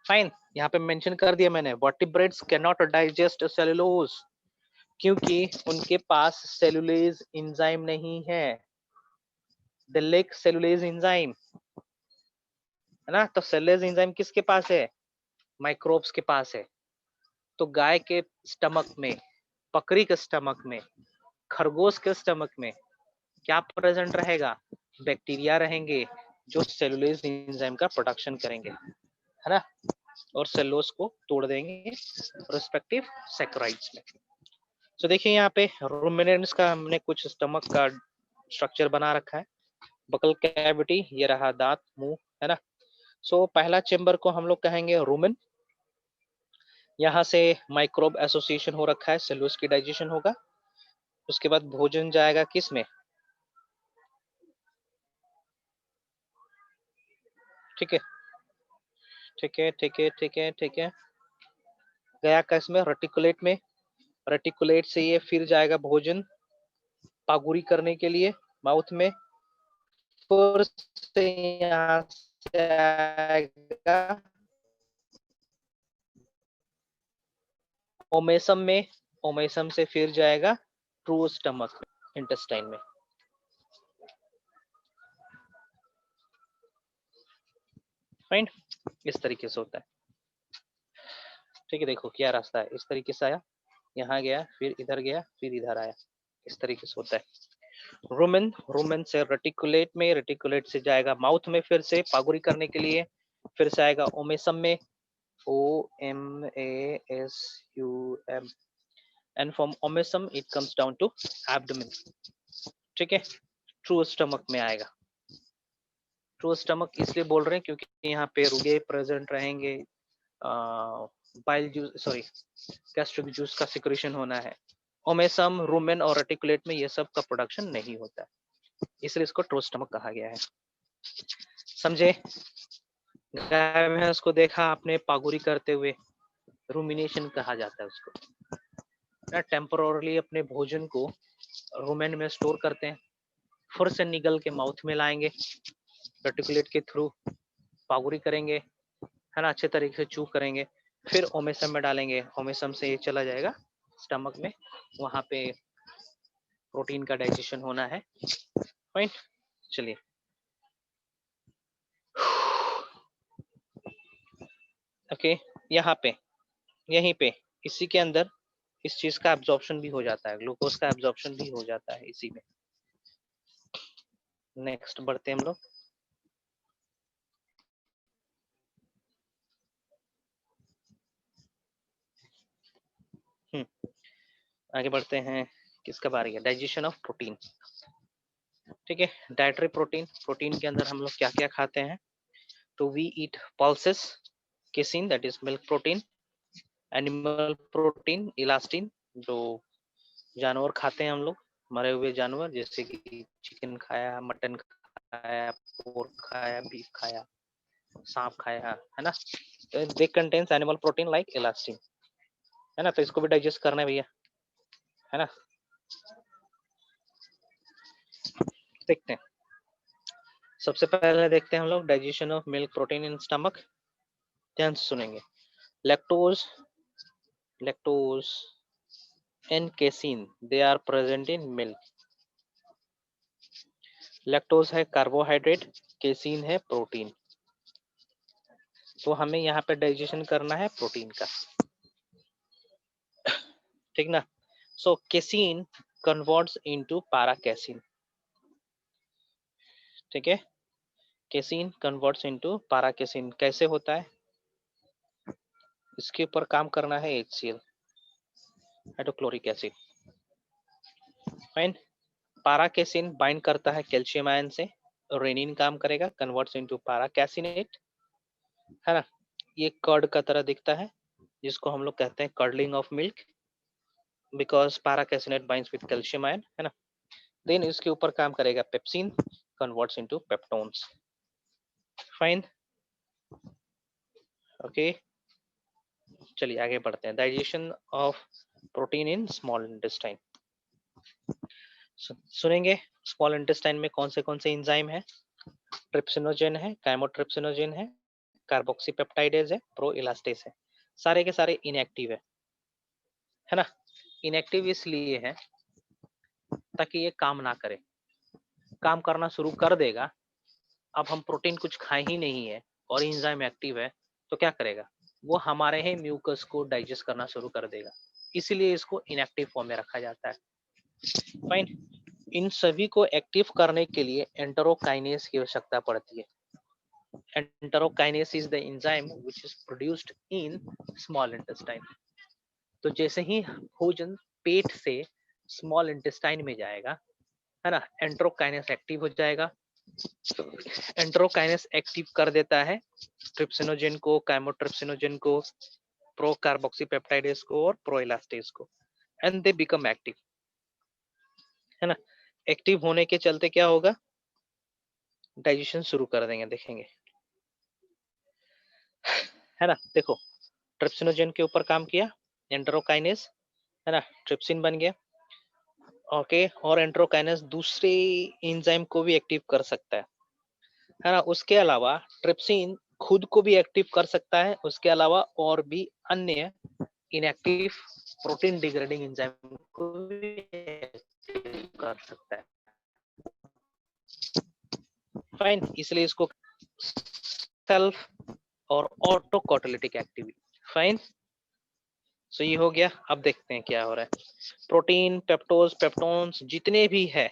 Speaker 1: फाइन, यहाँ पे मेंशन कर दिया मैंने, vertebrates can not digest cellulose क्योंकि उनके पास सेलुलेज एंजाइम नहीं है, दे लैक सेलुलेज एंजाइम, है ना। तो सेलुलेज एंजाइम किसके पास है, माइक्रोब्स के पास है। तो गाय के स्टमक में, बकरी के स्टमक में, खरगोश के स्टमक में क्या प्रेजेंट रहेगा, बैक्टीरिया रहेंगे जो सेलुलेज एंजाइम का प्रोडक्शन करेंगे, है ना, और सेलुलोज को तोड़ देंगे रिस्पेक्टिव सैकराइड्स में। तो देखिए यहाँ पे रूमिनेंट्स का हमने कुछ स्टमक का स्ट्रक्चर बना रखा है, बकल कैविटी, ये रहा दांत, मुंह, है ना। सो पहला चेंबर को हम लोग कहेंगे रूमेन, यहाँ से माइक्रोब एसोसिएशन हो रखा है, सेलुलोज की डाइजेशन होगा। उसके बाद भोजन जाएगा किस में, ठीक है, ठीक है, ठीक है, ठीक है, ठीक है, गया किस में, रेटिकुलेट में। रेटिकुलेट से ये फिर जाएगा भोजन पागुरी करने के लिए माउथ में, फिर से यहाँ से आएगा ओमेसम में, ओमेसम से फिर जाएगा ट्रू स्टमक इंटेस्टाइन में। फाइन, इस तरीके से होता है, ठीक है। देखो क्या रास्ता है, इस तरीके से आया, यहाँ गया, फिर इधर गया, फिर इधर आया, इस तरीके से होता है। रूमेन, रूमेन से रेटिकुलेट में, रेटिकुलेट से जाएगा माउथ में फिर से पागुरी करने के लिए, फिर से आएगा ओमेसम में, OMASUM, and from omasum it comes down to abdomen, ठीक है। ट्रू स्टमक में आएगा। ट्रू स्टमक इसलिए बोल रहे हैं क्योंकि यहाँ पे रुगे प्रेजेंट रहेंगे, bile juice, sorry gastric juice का सिक्रेशन होना है। ओमेसम, रूमेन और रेटिकुलेट में ये सब का प्रोडक्शन नहीं होता है, इसलिए इसको ट्रू स्टमक कहा गया है, समझे। गाय भैंस को देखा आपने पागुरी करते हुए, रूमिनेशन कहा जाता है उसको। टेम्पोरली अपने भोजन को रूमेन में स्टोर करते हैं, फिर से निगल के माउथ में लाएंगे, रेटिकुलेट के थ्रू पागुरी करेंगे, है ना, अच्छे तरीके से चू करेंगे, फिर ओमेसम में डालेंगे, ओमेसम से ये चला जाएगा स्टमक में, वहां पे प्रोटीन का डाइजेशन होना है। पॉइंट, चलिए ओके, यहाँ पे, यहीं पे, इसी के अंदर इस चीज का एब्जॉर्प्शन भी हो जाता है, ग्लूकोज का एब्जॉर्प्शन भी हो जाता है इसी में। नेक्स्ट बढ़ते हैं हम लोग, आगे बढ़ते हैं, किसका बारी है, डाइजेशन ऑफ प्रोटीन, ठीक है। डाइटरी प्रोटीन, प्रोटीन के अंदर हम लोग क्या क्या खाते हैं, तो we eat pulses, casein that is milk protein, animal protein, elastin जो जानवर खाते हैं हम लोग, मरे हुए जानवर, जैसे कि चिकन खाया, मटन खाया, पोर्क खाया, बीफ खाया, सांप खाया, है ना। They contains animal protein like elastin, है ना। तो इसको भी डाइजेस्ट करना है भैया, है ना। देखते हैं, सबसे पहले देखते हैं हम लोग digestion of milk protein in stomach, ध्यान से सुनेंगे। Lactose, lactose and casein they are present in milk. Lactose है कार्बोहाइड्रेट, केसिन है प्रोटीन, तो हमें यहाँ पे डाइजेशन करना है प्रोटीन का, ठीक ना। सो केसिन कन्वर्ट्स इनटू पारा कैसिन, ठीक है। केसिन कन्वर्ट्स इनटू पारा कैसिन, कैसे होता है, इसके ऊपर काम करना है HCl, हाइड्रोक्लोरिक एसिड। फाइन, पारा कैसिन बाइंड करता है कैल्शियम आयन से, रेनिन काम करेगा, कन्वर्ट्स इनटू पारा कैसिनेट, है ना। ये कर्ड का तरह दिखता है, जिसको हम लोग कहते हैं कर्डलिंग ऑफ मिल्क, बिकॉज पारा कैसिनेट बाइंड्स विद कैल्शियम आयन, है ना। देन इसके ऊपर काम करेगा pepsin, converts into peptones. Fine, okay, चलिए आगे बढ़ते हैं। Digestion of protein in small intestine. सुनेंगे स्मॉल इंटेस्टाइन में कौन से एंजाइम है? ट्रिप्सिनोजेन है, काइमोट्रिप्सिनोजेन है, कार्बोक्सीपेप्टाइडेज है, प्रो इलास्टेस है। सारे के सारे इनएक्टिव है ना। इनएक्टिव इसलिए है ताकि ये काम ना करे, काम करना शुरू कर देगा। अब हम प्रोटीन कुछ खाए ही नहीं है और एंजाइम एक्टिव है तो क्या करेगा? वो हमारे ही म्यूकस को डाइजेस्ट करना शुरू कर देगा, इसीलिए इसको इनएक्टिव फॉर्म में रखा जाता है। फाइन। इन सभी को एक्टिव करने के लिए एंटेरोकाइनेज की आवश्यकता पड़ती है। Enterokinase is the enzyme which is produced in small intestine. तो जैसे ही भोजन पेट से स्मॉल इंटेस्टाइन में जाएगा, है ना, एंटेरोकाइनेज एक्टिव हो जाएगा। एंटेरोकाइनेज एक्टिव कर देता है ट्रिप्सिनोजेन को, काइमोट्रिप्सिनोजेन को, प्रो कार्बोक्सीपेप्टाइडेज को और प्रो इलास्टेज को, एंड दे बिकम एक्टिव, है ना। एक्टिव होने के चलते क्या होगा? डाइजेशन शुरू कर देंगे, देखेंगे, है ना। देखो, ट्रिप्सिनोजेन के ऊपर काम किया एंटेरोकाइनेज, है ना, ट्रिप्सिन बन गया। ओके, और एंटेरोकाइनेज दूसरे एंजाइम को भी एक्टिव कर सकता है ना। उसके अलावा ट्रिप्सिन खुद को भी एक्टिव कर सकता है, उसके अलावा और भी अन्य इनएक्टिव प्रोटीन डिग्रेडिंग एंजाइम को भी एक्टिव कर सकता है। फाइन, इसलिए इसको सेल्फ और ऑटो कैटालिटिक एक्टिविटी। फाइन, सो ये हो गया। अब देखते हैं क्या हो रहा है। प्रोटीन, पेप्टोज, पेप्टोन्स जितने भी है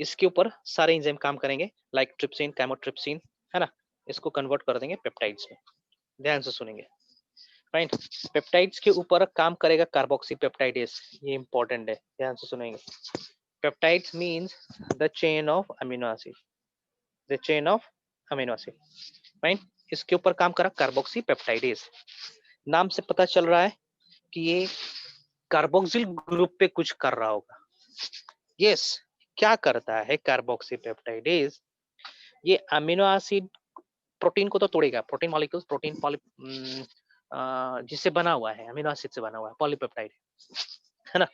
Speaker 1: इसके ऊपर सारे एंजाइम काम करेंगे, लाइक ट्रिप्सिन, काइमोट्रिप्सिन, है ना। इसको कन्वर्ट कर देंगे पेप्टाइड्स में। ध्यान से सुनेंगे। फाइन, पेप्टाइड्स के ऊपर काम करेगा कार्बोक्सीपेप्टाइडेज, ये इंपॉर्टेंट है, ध्यान से सुनेंगे। Peptides means the chain of amino acid, the chain of amino acid. Fine, इसके ऊपर काम करा कार्बोक्सीपेप्टाइडेज। नाम से पता चल रहा है कि ये कार्बोक्सिल ग्रुप पे कुछ कर रहा होगा। यस, क्या करता है कार्बोक्सीपेप्टाइडेज? ये अमीनो एसिड प्रोटीन को तो तोड़ेगा, प्रोटीन मॉलिक्यूल्स, प्रोटीन जिससे बना हुआ है, अमीनो एसिड से बना हुआ है, पॉलीपेप्टाइड, है ना।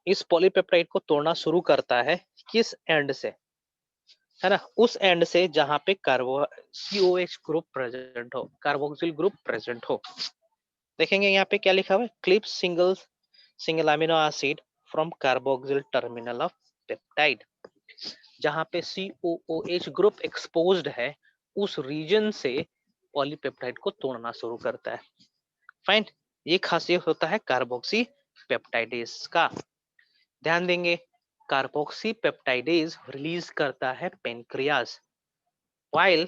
Speaker 1: इस पॉलीपेप्टाइड को तोड़ना शुरू करता है किस एंड से? है ना, उस एंड से जहां पे कार्बो COH ग्रुप प्रेजेंट हो, कार्बोक्सिल ग्रुप प्रेजेंट हो। देखेंगे यहाँ पे क्या लिखा हुआ है, clips single amino acid from carboxyl terminal of peptide. जहां पे COOH ग्रुप एक्सपोज्ड है उस रीजन से पॉलीपेप्टाइड को तोड़ना शुरू करता है। फाइन, ये खासियत होता है कार्बोक्सी पेप्टाइडेज का। ध्यान देंगे, कार्बोक्सी पेप्टाइडेज रिलीज करता है pancreas, while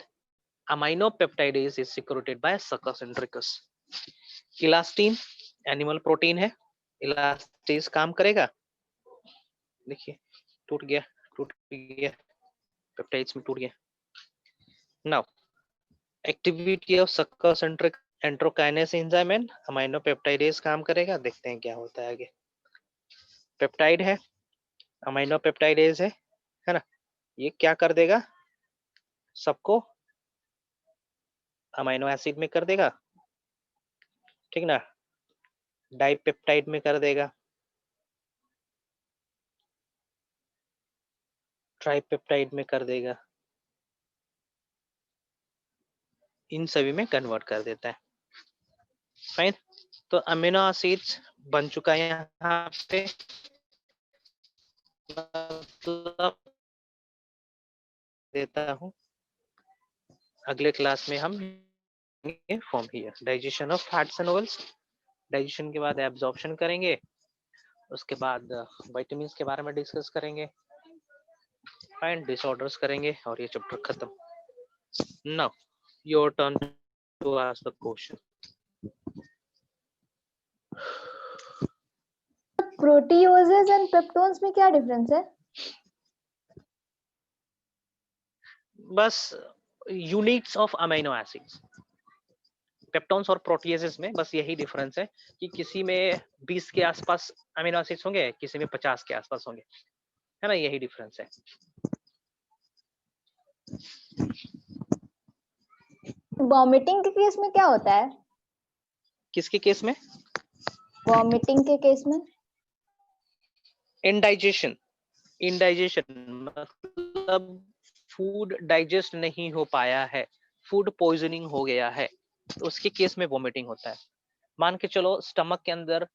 Speaker 1: aminopeptidase is secreted by succus centricus। Elastin animal protein है, इलास्टेज काम करेगा। देखिए टूट गया, पेप्टाइड्स में टूट गया। Now activity of succus entericus enterokinase enzyme and aminopeptidase काम करेगा, देखते हैं क्या होता है आगे। पेप्टाइड है, अमीनोपेप्टाइडेज है ना। ये क्या कर देगा? सबको अमीनो एसिड में कर देगा, ठीक ना, डाइपेप्टाइड में कर देगा, ट्राइपेप्टाइड में कर देगा, इन सभी में कन्वर्ट कर देता है। फाइन, तो अमीनो एसिड्स बन चुका है यहाँ पे, मतलब देता हूँ। अगले क्लास में हम form here digestion of fats and oils. Digestion के बाद एब्जॉर्प्शन करेंगे, उसके बाद विटामिन्स के बारे में डिस्कस करेंगे, फाइन, डिसऑर्डर्स करेंगे और ये चैप्टर खत्म। Now your turn to ask the question.
Speaker 2: Proteoses and peptones में क्या डिफरेंस है?
Speaker 1: बस units of amino acids, peptones और प्रोटीएजेस में बस यही डिफरेंस है कि किसी में 20 के आसपास अमीनो एसिड्स होंगे, किसी में 50 के आसपास होंगे, है ना, यही डिफरेंस है।
Speaker 2: वॉमिटिंग के केस में क्या होता है?
Speaker 1: किसके केस में?
Speaker 2: वॉमिटिंग के केस में।
Speaker 1: इंडाइजेशन, मतलब फूड डाइजेस्ट नहीं हो पाया है, फूड पॉइजनिंग हो गया है, तो उसके केस में वॉमिटिंग होता है। मान के चलो स्टमक के अंदर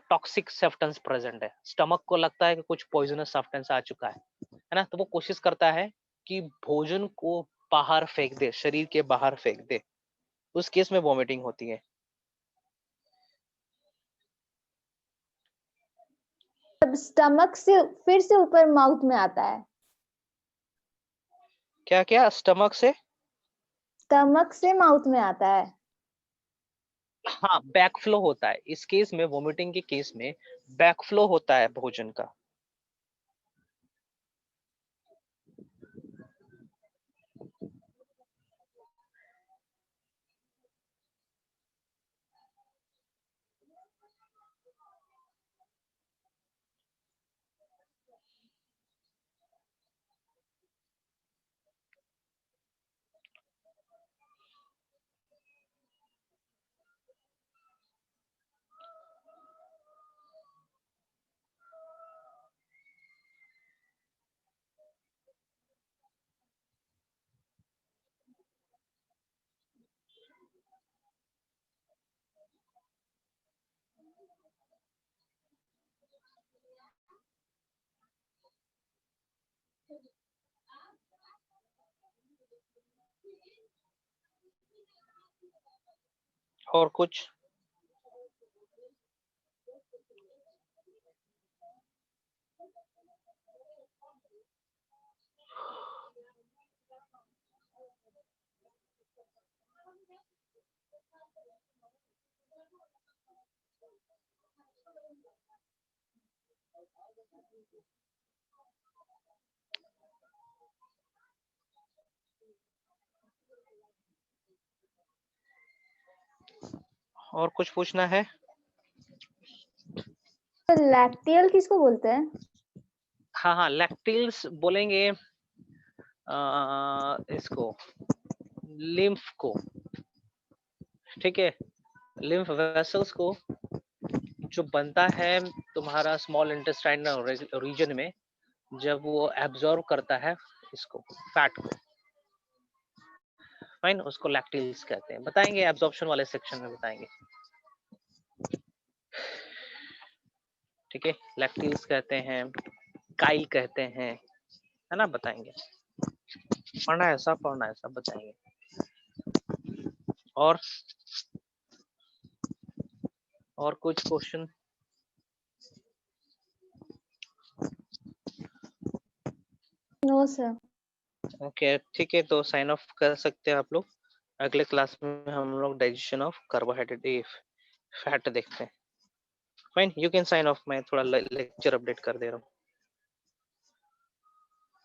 Speaker 1: टॉक्सिक सब्सटेंस प्रेजेंट है, स्टमक को लगता है कि कुछ पॉइजनस सब्सटेंस आ चुका है ना, तो वो कोशिश करता है कि भोजन को बाहर फेंक दे, शरीर के बाहर फेंक दे, उस केस में वॉमिटिंग होती है।
Speaker 2: तब स्टमक से फिर से ऊपर माउथ में आता है।
Speaker 1: क्या क्या? स्टमक से
Speaker 2: माउथ में आता है।
Speaker 1: हाँ, बैकफ्लो होता है इस केस में, वॉमिटिंग के केस में बैकफ्लो होता है भोजन का। और कुछ? और कुछ पूछना है?
Speaker 2: तो लैक्टियल किसको बोलते हैं?
Speaker 1: हाँ हाँ, लैक्टिल्स बोलेंगे इसको, लिम्फ को, ठीक है, लिम्फ वेसल्स को, जो बनता है तुम्हारा स्मॉल इंटेस्टाइनल रीजन में, जब वो एब्जॉर्ब करता है इसको, फैट को, फाइन, उसको लैक्टिल्स कहते हैं। बताएंगे एब्जॉर्प्शन वाले सेक्शन में बताएंगे, ठीक है। लैक्टिल्स कहते हैं, काइल कहते हैं, है ना, बताएंगे। पढ़ना है, सब पढ़ना है, सब बताएंगे। और कुछ क्वेश्चन?
Speaker 2: No sir.
Speaker 1: ओके, ठीक है, तो साइन ऑफ कर सकते हैं आप लोग। अगले क्लास में हम लोग डाइजेशन ऑफ कार्बोहाइड्रेट, फैट देखते हैं। Fine, you can sign off, मैं थोड़ा लेक्चर अपडेट कर दे रहा हूँ।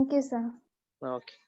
Speaker 2: Thank you sir.
Speaker 1: ओके।